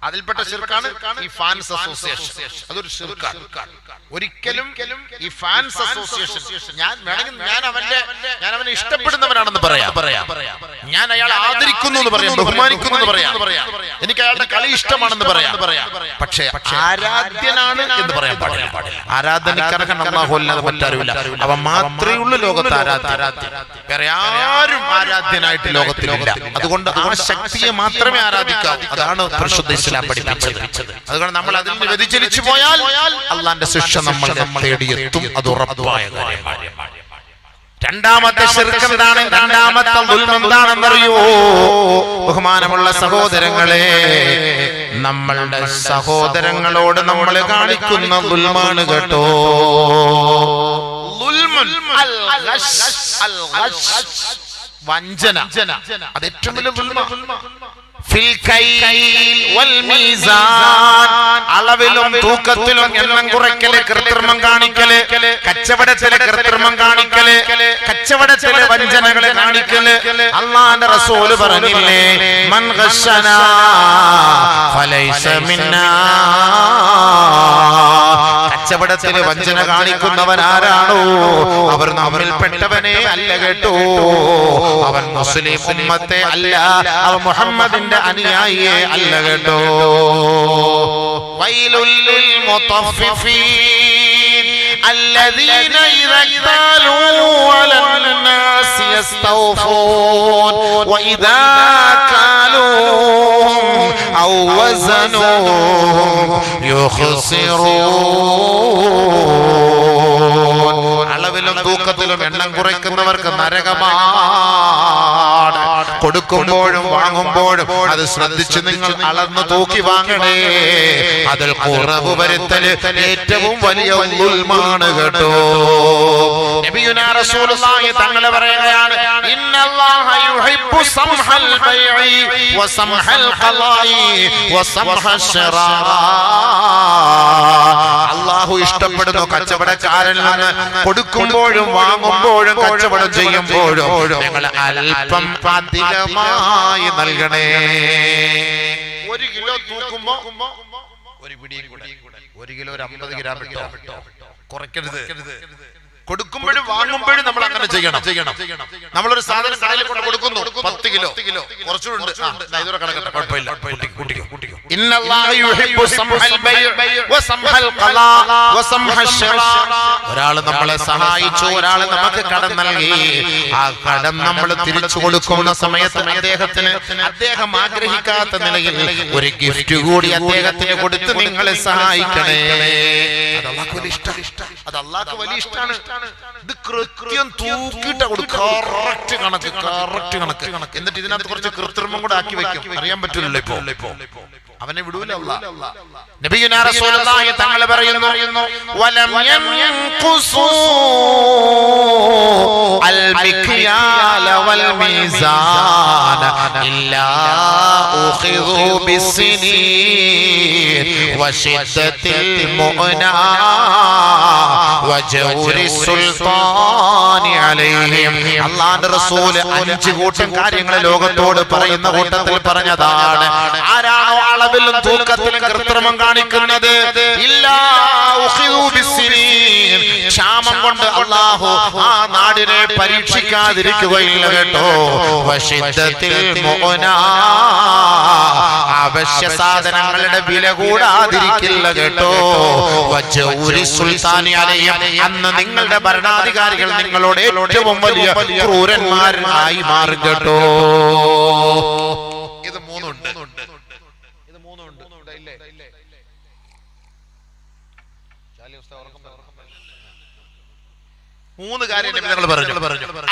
A: അതിൽപ്പെട്ട ശിർക്കാണ് ഈ ഫാൻസ് അസോസിയേഷൻ. അതൊരു ശിർക്കാണ്. ഒരിക്കലും ഈ ഫാൻസ് അസോസിയേഷൻ ഞാൻ അവനെ ഇഷ്ടപ്പെടുന്നവനാണെന്ന് പറയാം, ഞാൻ അയാളെ ആദരിക്കുന്നു എന്ന് പറയാം, ബഹുമാനിക്കുന്നു എന്ന് പറയാം, എനിക്ക് അയാളുടെ കളി ഇഷ്ടമാണെന്ന് പറയാം. പക്ഷേ ആരാധ്യനാണ് എന്ന് പറയാൻ പാടില്ല. ആരാധനക്കർഹൻ അല്ലാഹു അല്ലാതെ മറ്റാരുമില്ല. അവൻ മാത്രമേ ഉള്ളൂ ലോകത്ത് ആരാധ്യൻ. വേറെ ആരും ആരാധ്യനായിട്ട് ലോകത്തിലില്ല. അതുകൊണ്ട് ആ ശക്തിയെ മാത്രമേ ആരാധിക്കാവൂ. അതാണ് പരിശുദ്ധ ഇസ്ലാം പഠിപ്പിച്ചത്. അതുകൊണ്ട് നമ്മൾ അതിൽ നിന്ന് വ്യതിചലിച്ചു പോയാൽ അള്ളാന്റെ ശിക്ഷ നമ്മൾ തേടിയെത്തും. അത് ഉറപ്പായ കാര്യമാണ്. രണ്ടാമത്തെ ശിർക്ക് എന്താണ്? രണ്ടാമത്തെ ദുൽമ് എന്താണെന്നറിയോ? ബഹുമാനമുള്ള സഹോദരങ്ങളെ, നമ്മളുടെ സഹോദരങ്ങളോട് നമ്മൾ കാണിക്കുന്ന ദുൽമാണ് കേട്ടോ. വഞ്ചന, അത് ഏറ്റവും വലിയ ദുൽമാണ്. അളവിലും തൂക്കത്തിലും എണ്ണം കുറയ്ക്കല്, കൃത്രിമം കാണിക്കല്, കച്ചവടത്തിലെ കൃത്രിമം കാണിക്കല്, കച്ചവടത്തിലെ വഞ്ചനകളെ കാണിക്കല്. അല്ലാഹുവിന്റെ റസൂല് പറഞ്ഞില്ലേ, മൻ ഗശനാ ഫലൈസ മിന്നാ. കച്ചവടത്തില് വഞ്ചന കാണിക്കുന്നവൻ ആരാണോ അവർ നമ്മിൽപ്പെട്ടവനെ അല്ല കേട്ടോ. അവൻ മുസ്ലിം ഉമ്മത്തെ അല്ല, അവൻ മുഹമ്മദിന്റെ അനുയായിയെ അല്ല കേട്ടോ. വൈലുൽ ലിൽ മുതഫിഫീൻ الذين إذا اكتالوا على الناس يستوفون وإذا كالوهم أو وزنوهم يخسرون. അളവിലും തൂക്കത്തിലും എണ്ണം കുറയ്ക്കുന്നവർക്ക് നരകമാണ്. കൊടുക്കുമ്പോഴും വാങ്ങുമ്പോഴും അത് ശ്രദ്ധിച്ച് നിങ്ങൾ അളന്ന് തൂക്കി വാങ്ങണേ. അതിൽ കുറവ് വരുത്തൽ ഏറ്റവും വലിയ ഉൽമാണ് കേട്ടോ. നബിയുനാ റസൂലുള്ളാഹി തങ്ങൾ പറയുകയാണ്, ഇന്നല്ലാഹ യുഹിബ്ബു സംഹൽ ബൈഇ വസംഹൽ ഖലാഇ വസംഹൽ ശറാ. അല്ലാഹു ഇഷ്ടപ്പെടുന്നു കച്ചവടക്കാരനിൽ നിന്ന് കൊടുക്കുമ്പോഴും വാങ്ങുമ്പോഴും കച്ചവടം ചെയ്യുമ്പോഴും നിങ്ങൾ അല്പം അധികമായി നൽകണേ. 1 കിലോ തൂക്കുമ്പോ ഒരു പിടിയും കൂടെ 1 കിലോ 50 ഗ്രാം ഇട്ടോ, കുറയ്ക്കരുത്. കൊടുക്കുമ്പോഴും വാങ്ങുമ്പോഴും നമ്മൾ അങ്ങനെ ചെയ്യണം. നമ്മളൊരു സാധനം കടയിൽ കൊണ്ട് കൊടുക്കുന്നു, 10 കിലോ കുറച്ചുണ്ട്, ഇതൊരു കണക്കട്ടെ, കുഴപ്പമില്ല, ഒരാൾ നമ്മളെ സഹായിച്ചു, ഒരാൾ നമുക്ക് കടം നൽകി, ആ കടം നമ്മൾ തിരിച്ചു കൊടുക്കുന്ന സമയത്ത് അദ്ദേഹം ആഗ്രഹിക്കാത്ത നിലയിൽ ഒരു ഗിഫ്റ്റ് കൂടി അദ്ദേഹത്തിന് കൊടുത്ത് നിങ്ങളെ സഹായിക്കണേ. അത് അല്ലാഹുവിന് വലിയ ഇഷ്ടമാണ്. ഇത് കൃത്യം തൂക്കിട്ട കൊടുക്കുക, കറക്റ്റ് കണക്ക്. എന്നിട്ട് ഇതിനകത്ത് കുറച്ച് കൃത്രിമം കൂടെ ആക്കി വെക്കും, അറിയാൻ പറ്റില്ലല്ലോ ഇപ്പൊ. അവനെ വിടൂല അല്ലാഹ്. നബിയുനാ റസൂലുള്ളാഹി തങ്ങൾ പറയുന്നു, വലം യൻഖുസൂ അൽ മിക്യാല വൽ മീസാന ഇല്ലാ ഉഖിദൂ ബിസ്സിനീൻ വശിദ്ദത്തിൽ മുഅനാ വജൗരി സുൽത്താനി അലൈഹിം. അല്ലാഹുവിന്റെ റസൂൽ 5 കൂട്ടം കാര്യങ്ങൾ ലോകത്തോട് പറയുന്ന കൂട്ടത്തിൽ പറഞ്ഞതാണ്. ആരാണോ അളവിലും തൂക്കത്തിലും കൃത്രിമം കാണിക്കുന്നത്, ഇല്ലാ ഉഖിദൂ ബിസ്സിനീൻ, ക്ഷാമം കൊണ്ട് അല്ലാഹു ആ നാടിനെ പരീക്ഷിക്കാതിരിക്കുകയില്ല കേട്ടോ. വശിദ്ദത്തിൽ മുഅനാ, അവശ്യ സാധനങ്ങളുടെ വില കൂടാതിരിക്കില്ല കേട്ടോ. വജൗരി സുൽത്താനി അലൈഹിം, അന്ന് നിങ്ങളുടെ ഭരണാധികാരികൾ നിങ്ങളോട് ഏറ്റവും വലിയ ക്രൂരന്മാരായി മാറും കേട്ടോ. ഇത് മൂന്നുണ്ട്. 3 കാര്യം ഞങ്ങൾ പറഞ്ഞു.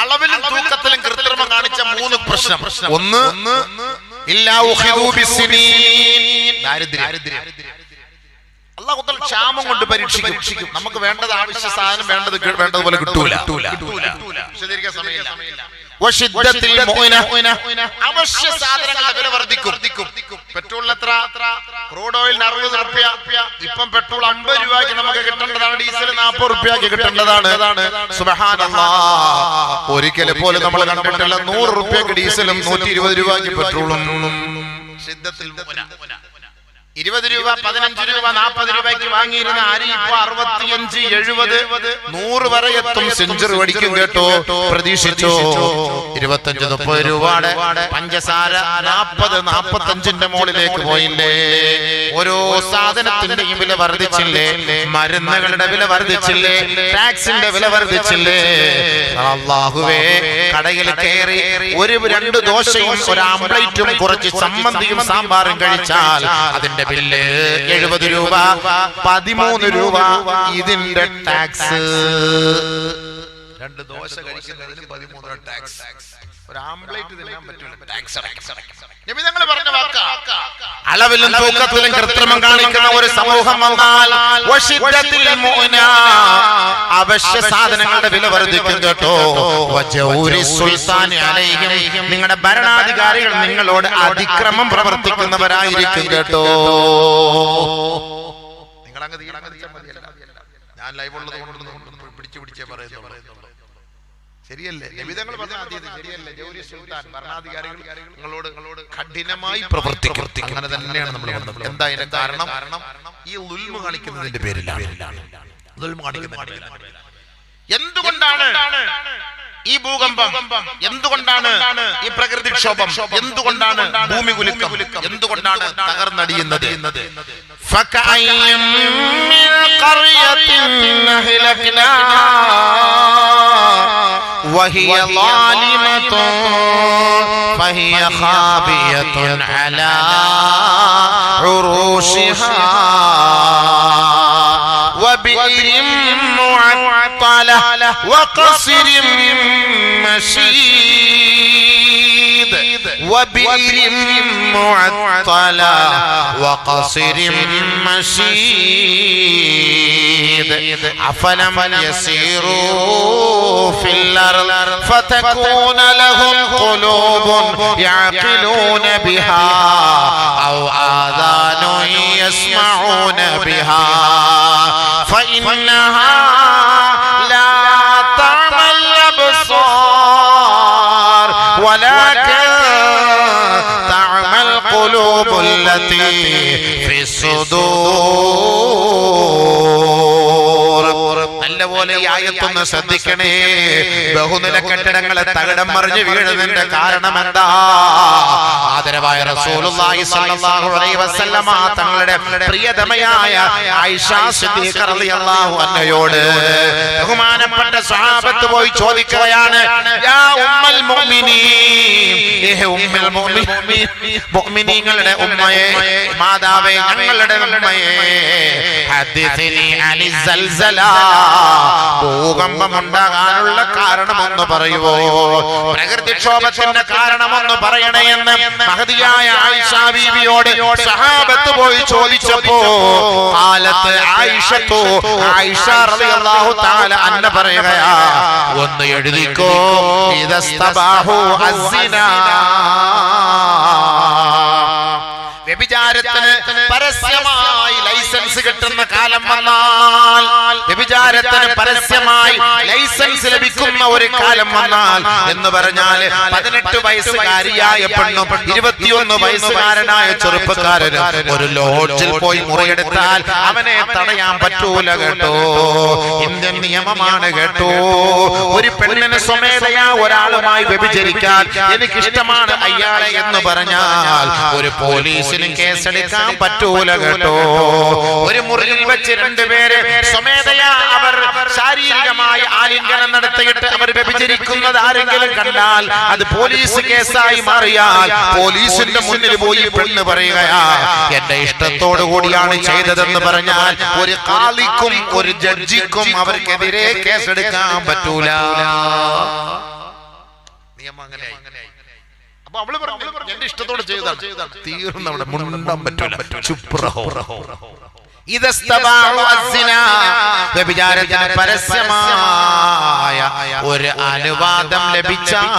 A: അളവിലും തൂക്കത്തിലും കൃത്രിമം കാണിച്ച 3 പ്രശ്നം. ഒന്ന്, ഇല്ലാ ഉഖിദൂ ബിസ്സിനീൻ, ദാരിദ്ര്യം. അല്ലാഹു തആല ക്ഷാമം കൊണ്ട് പരീക്ഷിക്കും. നമുക്ക് വേണ്ടത് ആവശ്യ സാധനം വേണ്ടതുപോലെ കിട്ടൂല. വിശദീകരിക്കാൻ സമയമില്ല. വശിദ്ദത്തിൽ മുഅന, അവശ്യ സാധനങ്ങളുടെ വില വർദ്ധിക്കും. പെട്രോളിന് എത്ര? ക്രൂഡ് ഓയിലിന് 60 രൂപ. ഇപ്പം പെട്രോൾ 50 രൂപയ്ക്ക് നമുക്ക് കിട്ടേണ്ടതാണ്, ഡീസൽ 40 രൂപയ്ക്ക് കിട്ടേണ്ടതാണ്. സുബ്ഹാനല്ലാഹ്, ഒരിക്കലും പോലും നമ്മൾ കണ്ടിട്ടില്ല 100 രൂപയ്ക്ക് ഡീസലും 120 രൂപയ്ക്ക് പെട്രോളും. 20 രൂപ, 15 രൂപ, 40 രൂപയ്ക്ക് വാങ്ങിയിരുന്ന അരി ഇപ്പൊ 65, 70, 100 വരെ എത്തും. സെഞ്ചുറി പഠിക്കും കേട്ടോ, പ്രതീക്ഷിച്ചോ. 25-30 രൂപയുടെ പഞ്ചസാര 40-45ന്റെ മുകളിലേക്ക് പോയില്ലേ. ഓരോ സാധനത്തിന്റെയും വില വർദ്ധിച്ചില്ലേ, മരുന്നുകളുടെ വില വർദ്ധിച്ചില്ലേ, ടാക്സിന്റെ വില വർദ്ധിച്ചില്ലേ. അല്ലാഹുവേ, കടയിൽ കയറി 1-2 ദോശയും 1 ആംപ്ലേറ്റും കുറച്ച് ചമ്മന്തിയും സാമ്പാറും കഴിച്ചാൽ അതിന്റെ ബില്ല് 70 രൂപ, 13 രൂപ. ഇതിന്റെ ടാക്സ്. 2 ദോശ കഴിക്കുന്നതിന് 13 ടാക്സ്. 1 ആംപ്ലേറ്റ് തിന്നാൻ പറ്റില്ല, ടാക്സ് അടയ്ക്കണം. നബി തങ്ങൾ പറഞ്ഞ വാക്കാ. അളവിലും തൂക്കത്തിലും കൃത്രിമം കാണിക്കുന്ന ഒരു സമൂഹം വന്നാൽ വശിദ്ദത്തിൽ മുഅനാ, അവശ്യ സാധനങ്ങളുടെ വില വർദ്ധിക്കും കേട്ടോ. വജൗരി സുൽത്താനി അലൈഹിം, നിങ്ങളുടെ ഭരണാധികാരികൾ നിങ്ങളോട് അതിക്രമം പ്രവർത്തിക്കുന്നവരായിരിക്കും കേട്ടോ. നിങ്ങൾ അങ്ങ് ഞാൻ ലൈവ് ഉള്ളത് കൊണ്ട് പിടിച്ചേ പറയുന്നു. ശരിയല്ലേ? നബിതങ്ങൾ പറഞ്ഞ ശരിയല്ലേ? ജൗരി സുൽത്താൻ, ഭരണാധികാരികൾ നിങ്ങളോട് കഠിനമായി പ്രവർത്തിക്കും. അങ്ങനെ തന്നെയാണ് നമ്മൾ വന്നത്. എന്താ അതിന്റെ കാരണം? ഈ ദുൽമ കാണിക്കുന്നതിന്റെ പേരിലാണ്. എന്തുകൊണ്ടാണ് ഈ ഭൂകമ്പം? എന്തുകൊണ്ടാണ് ഈ പ്രകൃതിക്ഷോഭം? എന്തുകൊണ്ടാണ് ഭൂമി കുലുക്കം? എന്തുകൊണ്ടാണ് തകർന്നടിയുന്നത്? ഫകഅയ്യം മിൻ ഖർയത്തിൻ അഹ്ലക്നാഹാ വഹിയ ളാലിമത്തുൻ ഫഹിയ ഖാബിയത്തുൻ അലാ ഉറൂശിഹാ وبئر معطلة وقصر مشيد وبئر معطلة وقصر مشيد أفلم يسيروا في الأرض فتكون لهم قلوب يعقلون بها أو آذان يسمعون بها فإنها لا تعمى الأبصار ولكن تعمى القلوب التي في الصدور. നല്ലപോലെ ഈ ആയത്തൊന്ന് ശ്രദ്ധിക്കണേ. ബഹുനില കെട്ടിടങ്ങളെ തകിടം മറിഞ്ഞ് വീഴുന്നതിന്റെ കാരണം എന്താ? ആദരവായ റസൂലുള്ളാഹി സ്വല്ലല്ലാഹു അലൈഹി വസല്ലമ തങ്ങളുടെ പ്രിയതമയായ ആയിഷ സിദ്ദീഖ റളിയല്ലാഹു അൻഹയോട് ബഹുമാനപ്പെട്ട സ്വഹാബത്ത് പോയി ചോദിക്കുകയാണ്, യാ ഉമ്മൽ മുഅ്മിനീൻ, ഉമ്മുൽ മുഅ്മിനീങ്ങളുടെ ഉമ്മയെ, മാതാവേ, ഞങ്ങളുടെ ഉമ്മയെ, ഹദിഥിനി അനി സൽസല, ഭൂകമ്പം ഉണ്ടാകാനുള്ള കാരണമൊന്ന് പറയുവോ, പ്രകൃതിക്ഷോഭത്തിന്റെ കാരണമൊന്ന് പറയണേ എന്ന് മഹദിയായ ആയിഷ ബീവിയോട് സഹാബത്ത് പോയി ചോദിച്ചപ്പോ ഖാലത്ത് ആയിഷത്തു, ആയിഷ റളിയല്ലാഹു തആല അൻഹ പറയുകയാ, ഒന്ന് എഴുതിക്കോ, ഇദസ്തബാഹു അസ്സിനാ, വ്യഭിചാരത്തിന് പരസ്യമായി ലൈസൻസ് കിട്ടുന്ന കാലം വന്നാൽ, വ്യഭിചാരത്തിന് പരസ്യമായി ലൈസൻസ് ലഭിക്കുന്ന ഒരു കാലം വന്നാൽ എന്ന് പറഞ്ഞാൽ 18 വയസ്സുകാരിയായ പെണ്ണും 21 വയസ്സുകാരനായ ചെറുപ്പക്കാരനും ഒരു ലോഡ്ജിൽ പോയി മുറിയെടുത്താൽ അവനെ തടയാൻ പറ്റൂല കേട്ടോ. ഇന്ത്യൻ നിയമമാണ് കേട്ടോ. ഒരു പെണ്ണിന് സ്വമേധയാ ഒരാളുമായി വ്യഭിചരിക്കാൻ എനിക്കിഷ്ടമാണ് അയാളെ എന്ന് പറഞ്ഞാൽ ഒരു പോലീസിന് കേസെടുക്കാൻ പറ്റൂല കേട്ടോ. ഒരു മുറിയിൽ വെച്ച് 2 പേര് സ്വമേധയാ അവർ ശാരീരികമായി ആലിംഗനം നടത്തിയിട്ട് അവർ വ്യഭിചരിക്കുന്നത് ആരെങ്കിലും കണ്ടാൽ അത് പോലീസ് കേസായി മാറിയാൽ പോലീസിന്റെ മുന്നിൽ പോയി പെണ്ണ് പറയുകയാ, എന്റെ ഇഷ്ടത്തോടു കൂടിയാണ് ചെയ്തതെന്ന് പറഞ്ഞാൽ ഒരു ഖാദിക്കും ഒരു ജഡ്ജിക്കും അവർക്കെതിരെ കേസെടുക്കാൻ പറ്റൂല. നിയമം അങ്ങനെയായി. അപ്പൊ അവള് പറഞ്ഞു, എന്റെ ഇഷ്ടത്തോടെ ചെയ്താണ്, തീർന്ന് അവിടെ മുണ്ടാൻ പറ്റൂല. വ്യഭിചാരത്തിന് പരസ്യമായ ഒരു അനുവാദം ലഭിച്ചാൽ,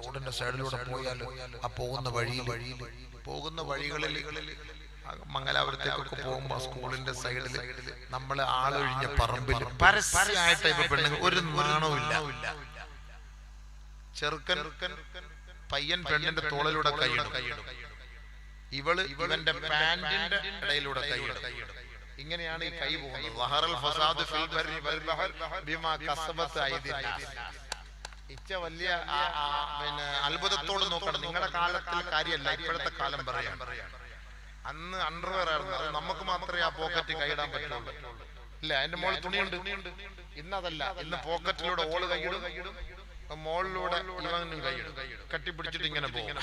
A: റോഡിന്റെ സൈഡിലൂടെ പോയാലോ ആ പോകുന്ന വഴികളിൽ മംഗലാപുരത്തേക്കൊക്കെ പോകുമ്പോ സ്കൂളിന്റെ സൈഡിൽ നമ്മള് ആളൊഴിഞ്ഞ പറമ്പിൽ പരസ്യമായിട്ട് ഇപ്പൊ പെണ്ണുങ്ങൾ ഒരു നാണവും ഇല്ല. ചെറുക്കൻ പയ്യൻ പെണ്ണിന്റെ തോളിലൂടെ കൈയിടും, ഇവള് ഇവന്റെ പാന്റിന്റെ ഇടയിലൂടെ കൈയിടും. ഇങ്ങനെയാണ് ഈ കൈ പോകുന്നത്. വഹറൽ ഫസാദു ഫിൽ ബർരി വൽ ബഹർ ബിമാ കസബത് അയ്ദിന്നാസ്. ഇച്ച വലിയ പിന്നെ അത്ഭുതത്തോട് നോക്കണം. നിങ്ങളുടെ കാലത്തിൽ കാര്യമല്ല, ഇപ്പോഴത്തെ കാലം പറയാം. അന്ന് അണ്ടർവെയർ ആയിരുന്നു, അത് നമുക്ക് മാത്രമേ ആ പോക്കറ്റ് കൈയിടാൻ പറ്റുള്ളൂ. ഇല്ല, അതിന്റെ മുകളിൽ തുണിയുണ്ട്. ഇന്നതല്ല, ഇന്ന് പോക്കറ്റിലൂടെ ഓള് കൈയിടും, മോളിലൂടെ ഇവനും കൈയിടും, കെട്ടിപ്പിടിച്ചിട്ട് ഇങ്ങനെ പോകും.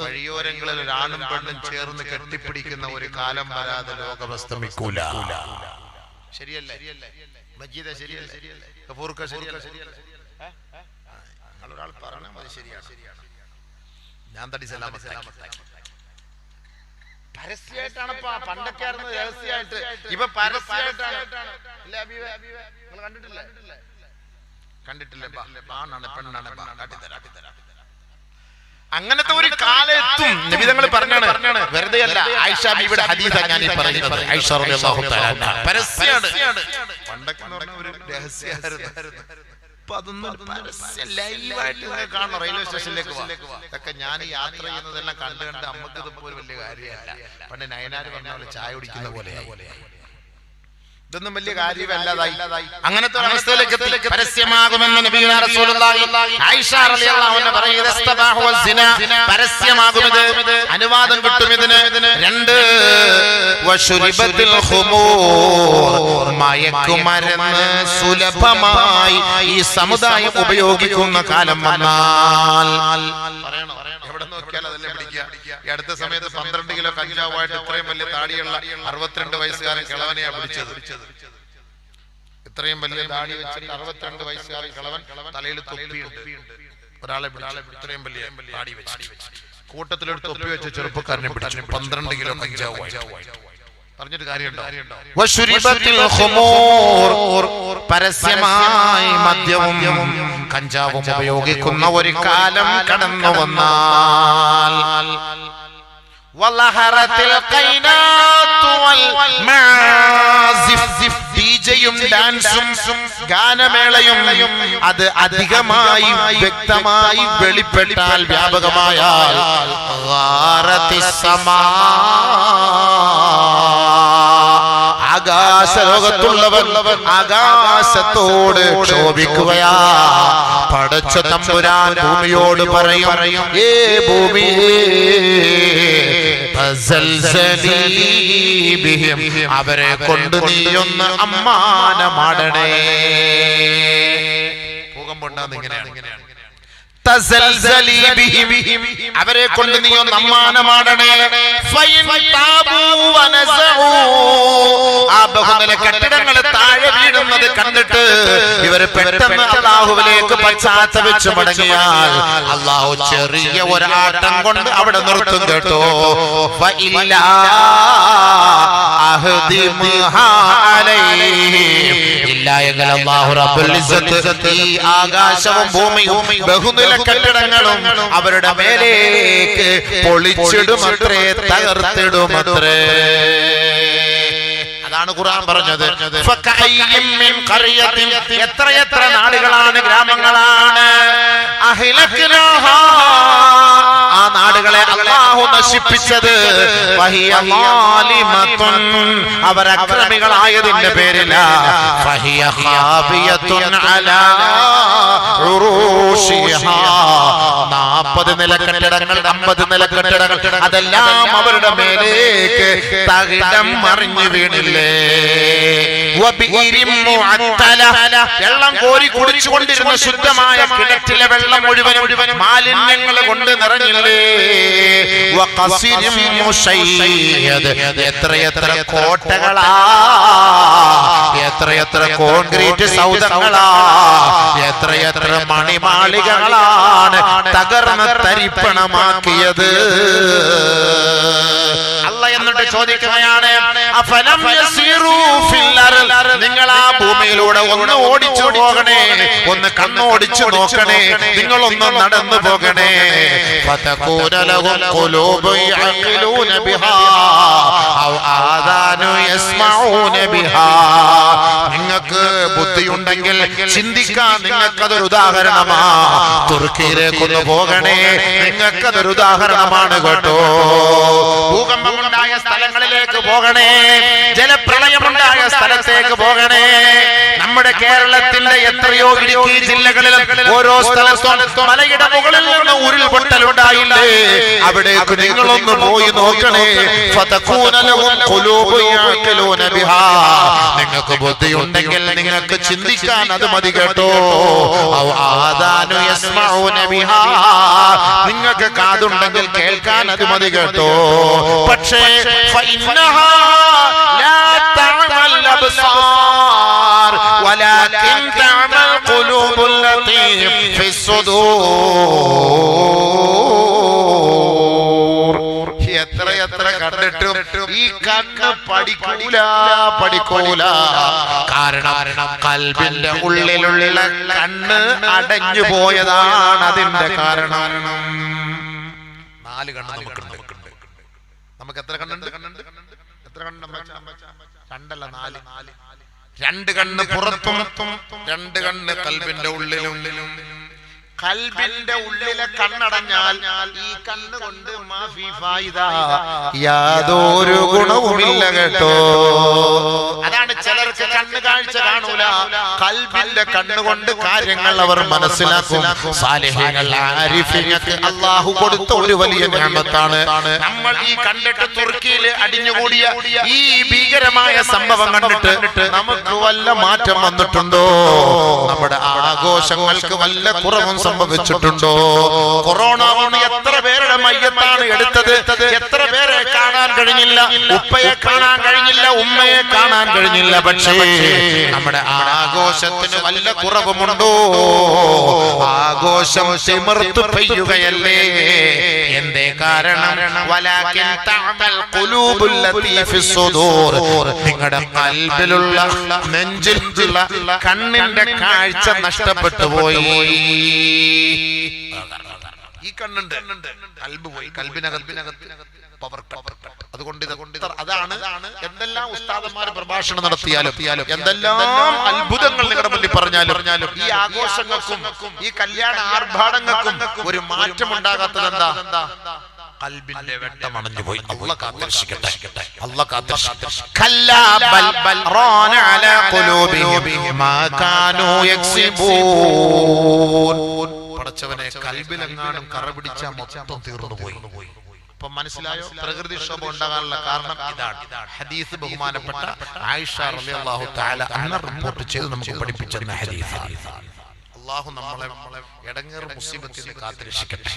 A: വഴിയോരങ്ങളിൽ ഒരാണും പെണ്ണും ചേർന്ന് കെട്ടിപ്പിടിക്കുന്ന ഒരു കാലം വരാതെ ലോകം അസ്തമിക്കൂല. ശരിയല്ലേ മജീദ? ശരിയല്ലേ കപൂർക്ക? ശരിയല്ലേ? ഒരാൾ പറഞ്ഞാൽ മതി ശരിയാണ്. ഞാൻ തടി സലാമത്താക്കി. പരസ്യമായിട്ടാണ് പണ്ടൊക്കെ ആയിരുന്നു രഹസ്യമായിട്ട്, ഇപ്പൊ പരസ്യമായിട്ടാണ്. കണ്ടിട്ടില്ലേ? ആണാണ് പെണ്ണാണ്, അങ്ങനത്തെ ഒരു കാലത്തും നിബിധങ്ങൾ പറഞ്ഞാണ്, വെറുതെ അല്ല. ആയിഷ ബീവിയുടെ ഹദീസാണ് ഞാൻ ഈ പറയുന്നത്. ആയിഷ റളിയല്ലാഹു തആല അൻഹ പരസ്യമാണ്. പണ്ടൊക്കെ ഒരു രഹസ്യമായിരുന്നു. ഇപ്പൊ അതൊന്നും പരസ്യം ലൈവായിട്ട് കാണണം. റെയിൽവേ സ്റ്റേഷനിലേക്ക് ഇതൊക്കെ ഞാൻ യാത്ര ചെയ്യുന്നതെല്ലാം കണ്ട് അമ്മക്ക് ഇതിപ്പോ ഒരു വലിയ കാര്യമല്ല. പണ്ട് നയനാര് പറഞ്ഞ പോലെ ചായ കുടിക്കുന്ന പോലെയായി. ഇതൊന്നും വലിയ കാര്യമല്ലാതായി. അങ്ങനത്തെ അവസ്ഥയിലേക്ക് എത്തി. പരസ്യമാകുമെന്ന് നബിയുനാ റസൂലുള്ളാഹി ആയിഷ റളിയല്ലാഹു അൻഹ പറയുന്നത് ഇസ്തബാഹു വസിന, പരസ്യമാകുന്നത്, അനുവാദം കിട്ടും ഇതിന്. 2 വശുരിബത്തിൽ ഖുമൂർ, മയക്കുമരുന്ന് സുലഭമായി ഈ സമുദായം ഉപയോഗിക്കുന്ന കാലം വന്നാൽ എവിടെ നോക്കിയാൽ അതല്ലേ പിടിക്കുക. ഈ അടുത്ത സമയത്ത് 12 കിലോ കഞ്ചാവായിട്ട് ഇത്രയും വലിയ താടിയുള്ള 62 വയസ്സുകാരൻ കിളവനെയാ പിടിച്ചത്. ഇത്രയും വലിയ താടി വെച്ചിട്ട് 62 വയസ്സുകാരൻ കിളവൻ, തലയിൽ തൊപ്പിയുണ്ട്. ഒരാളെ പിടിച്ചു, ഇത്രയും വലിയ താടി വെച്ച് കൂട്ടത്തിലൊരു തൊപ്പി വെച്ച ചെറുപ്പക്കാരനെ പിടിച്ചു. 12 കിലോ കഞ്ചാവായിട്ട്. പറഞ്ഞിട്ട് കാര്യമുണ്ടോ? പരസ്യമായി മദ്യവും കഞ്ചാവും ഉപയോഗിക്കുന്ന ഒരു കാലം കടന്നു വന്നാൽ ഡിജയും ഡാൻസും ഗാനമേളയും അത് അധികമായി വ്യക്തമായി വെളിപ്പെട്ടാൽ, വ്യാപകമായാൽ ആകാശലോകത്തുള്ളവർ ആകാശത്തോട് ക്ഷോഭിക്കുകയാ. പടച്ച തമ്പുരാൻ ഭൂമിയോട് പറയും, ഏ ഭൂമിയേ അവരെ കൊണ്ട് നീയൊന്ന് അമ്മാനമാടണേ. ഭൂകമ്പം ഉണ്ടാകുന്ന ഇങ്ങനെയാണ്. അവരെ കൊണ്ട് നീ ഒന്ന് അമ്മാനമാടണേ. ആ ബഹുനില കെട്ടിടങ്ങൾ താഴെ വീഴുന്നത് കണ്ടിട്ട് ഇവര് പെട്ടെന്ന് അല്ലാഹുവിലേക്ക് പശ്ചാത്തപിച്ചു മടങ്ങിയാൽ അല്ലാഹു ചെറിയ ഒരാട്ടം കൊണ്ട് അവിടെ നിർത്തും കേട്ടോ. ഇല്ല എങ്കിൽ അല്ലാഹു റബ്ബുൽ ഇസ്സത്ത് ഈ ആകാശവും ഭൂമിയും ബഹുനില കെട്ടിടങ്ങളും അവരുടെ മേലേക്ക് പൊളിച്ചിടുമത്രേ, തകർത്തിടുമത്രേ. അതാണ് ഖുർആൻ പറഞ്ഞത്. എത്രയെത്ര നാടുകളാണ്, ഗ്രാമങ്ങളാണ്, ആ നാടുകളെ അല്ലാഹു നശിപ്പിച്ചത്. അവർ അക്രമികളായതിന്റെ പേരില 40 നില കെട്ടിടങ്ങൾ, 50 നില കെട്ടിടങ്ങൾ, അതെല്ലാം അവരുടെ മേലേക്ക് തകിടം മറിഞ്ഞു വീണില്ലേ. വെള്ളം കോരി കുടിച്ചുകൊണ്ടിരുന്ന ശുദ്ധമായ കിണറ്റിലെ വെള്ളം മുഴുവനും മാലിന്യങ്ങൾ കൊണ്ട് നിറഞ്ഞില്ലേ. എത്രയെത്ര കോട്ടകളാ, എത്രയെത്ര കോൺക്രീറ്റ് സൗധങ്ങളാ, എത്രയെത്ര മണിമാളികകളാണ് തകർന്ന് തരിപ്പണമാക്കിയത്. അല്ലാഹ് എന്നിട്ട് ചോദിക്കുകയാണ്, നിങ്ങൾ ആ ഭൂമിയിലൂടെ ഒന്ന് ഓടിച്ചു പോകണേ, ഒന്ന് കണ്ണോടിച്ചു നോക്കണേ, നിങ്ങളൊന്ന് നടന്നു പോകണേ. നിങ്ങൾക്ക് ബുദ്ധിയുണ്ടെങ്കിൽ ചിന്തിക്കാൻ നിങ്ങൾക്കതൊരു ഉദാഹരണമാ. തുർക്കിയിലേക്കൊന്ന് പോകണേ, നിങ്ങൾക്കതൊരു ഉദാഹരണമാണ് കേട്ടോ. ഭൂകമ്പമുണ്ടായ സ്ഥലങ്ങളിലേക്ക് പോകണേ, ജലപ്രളയമുണ്ടായ സ്ഥലത്തേക്ക് പോകണേ. നമ്മുടെ കേരളത്തിന്റെ എത്രയോ ഇടുക്കി ജില്ലകളിലും ഓരോ സ്ഥലത്തും മലയുടെ മുകളിൽ നിന്ന് ഉരുൾപൊട്ടലുണ്ടായില്ലേ, അവിടേക്ക് നിങ്ങളൊന്ന് പോയി നോക്കണേ. നിങ്ങൾക്ക് ബുദ്ധിയുണ്ടെങ്കിൽ നിങ്ങൾക്ക് ചിന്തിക്കാൻ അത് മതി കേട്ടോ. നിങ്ങൾക്ക് കാതുണ്ടെങ്കിൽ കേൾക്കാൻ അത് മതി കേട്ടോ. പക്ഷേ ولكن تعمى القلوب التي في الصدور. എത്ര കണ്ടിട്ടും ഈ കണ്ണ് പഠിക്കൂല. കാരണം കൽബിന്റെ ഉള്ളിലുള്ള കണ്ണ് അടഞ്ഞു പോയതാണ് അതിന്റെ കാരണം. 4 കണ്ണ് നമുക്കുണ്ട്. നമുക്ക് എത്ര കണ്ണുണ്ട്? എത്ര കണ്ണുണ്ട്? 2 അല്ല 4. 2 കണ്ണ് പുറത്തും, 2 കണ്ണ് കൽബിന്റെ ഉള്ളിലും. കൽബിന്റെ ഉള്ളിലെ കണ്ണടഞ്ഞാൽ ഈ കണ്ണുകൊണ്ട് യാതൊരു ഗുണവുമില്ല കേട്ടോ. അതാണ് ചിലർക്ക് കണ്ണ് കാഴ്ച കാണൂല, ഖൽബിന്റെ കണ്ണുകൊണ്ട് കാര്യങ്ങൾ അവർ മനസ്സിലാക്കും. സാലിഹീങ്ങൾ ആരിഫീങ്ങൾക്ക് അല്ലാഹു കൊടുത്ത ഒരു വലിയ നിഅമത്താണ്. നമ്മൾ ഈ കണ്ടിട്ട് തുർക്കിയിൽ അടിഞ്ഞുകൂടിയ ഈ ഭീകരമായ സംഭവം കണ്ടിട്ട് നമുക്ക് വല്ല മാറ്റം വന്നിട്ടുണ്ടോ? നമ്മുടെ ആഘോഷങ്ങൾക്ക് വല്ല കുറവും സംഭവിച്ചിട്ടുണ്ടോ? കൊറോണ വന്ന് എത്ര പേരുടെ മയ്യത്താണ് എടുത്തത്, എത്ര പേരെ കാണാൻ കഴിഞ്ഞില്ല, ഉപ്പയെ കാണാൻ കഴിഞ്ഞില്ല, ഉമ്മയെ കാണാൻ കഴിഞ്ഞില്ല. പക്ഷേ നമ്മുടെ ആഘോഷത്തിന് വല്ല കുറവുമുണ്ടോ? ആഘോഷം തിമിർത്തു പെയ്യുകയല്ലേ. എന്തേ കാരണം? വലാകിൻ തഅമൽ ഖുലൂബുൽ ലതീ ഫിസ് സുദൂർ. നിങ്ങളുടെ ഖൽബിലുള്ള, നെഞ്ചിലുള്ള കണ്ണിന്റെ കാഴ്ച നഷ്ടപ്പെട്ടു പോയി. ഈ കണ്ണുണ്ട്, കൽബ് പോയി, കൽബിനകത്ത് പവർ കട്ട്. അതുകൊണ്ട് അതാണ് എന്തെല്ലാം ഉസ്താദന്മാർ പ്രഭാഷണം നടത്തിയാലും, എന്തെല്ലാം അത്ഭുതങ്ങൾ നിങ്ങളുടെ മുന്നിൽ പറഞ്ഞാലും ഈ ആഘോഷങ്ങൾക്കും ഈ കല്യാണ ആർഭാടങ്ങൾക്കും ഒരു മാറ്റം ഉണ്ടാകാത്തത് എന്താ? ഖൽബിന്റെ വെട്ടമണഞ്ഞു പോയി. അല്ലാഹു കാത്തിരക്ഷിക്കട്ടെ, അല്ലാഹു കാത്തിരക്ഷിക്കട്ടെ. കല്ലാ ബൽ റാന അലാ ഖുലൂബിഹിം മാ കാനൂ യക്സിബൂൻ. പടച്ചവനെ, കൽബിലെങ്ങാനും കറ പിടിച്ചാൽ മൊത്തം തീർന്നു പോയി. അപ്പൊ മനസ്സിലായോ? പ്രകൃതിക്ഷോഭം ഉണ്ടാകാനുള്ള കാരണം ഇതാണ്. ഹദീസ് ബഹുമാനപ്പെട്ട ആയിഷ റളിയല്ലാഹു തആല അൻഹ റിപ്പോർട്ട് ചെയ്ത് നമുക്ക് പഠിപ്പിച്ചെന്ന ഹദീസ്. അല്ലാഹു നമ്മളെ ഇടങ്ങേറ് മുസീബത്തിൽ നിന്ന് കാത്തിരക്ഷിക്കട്ടെ.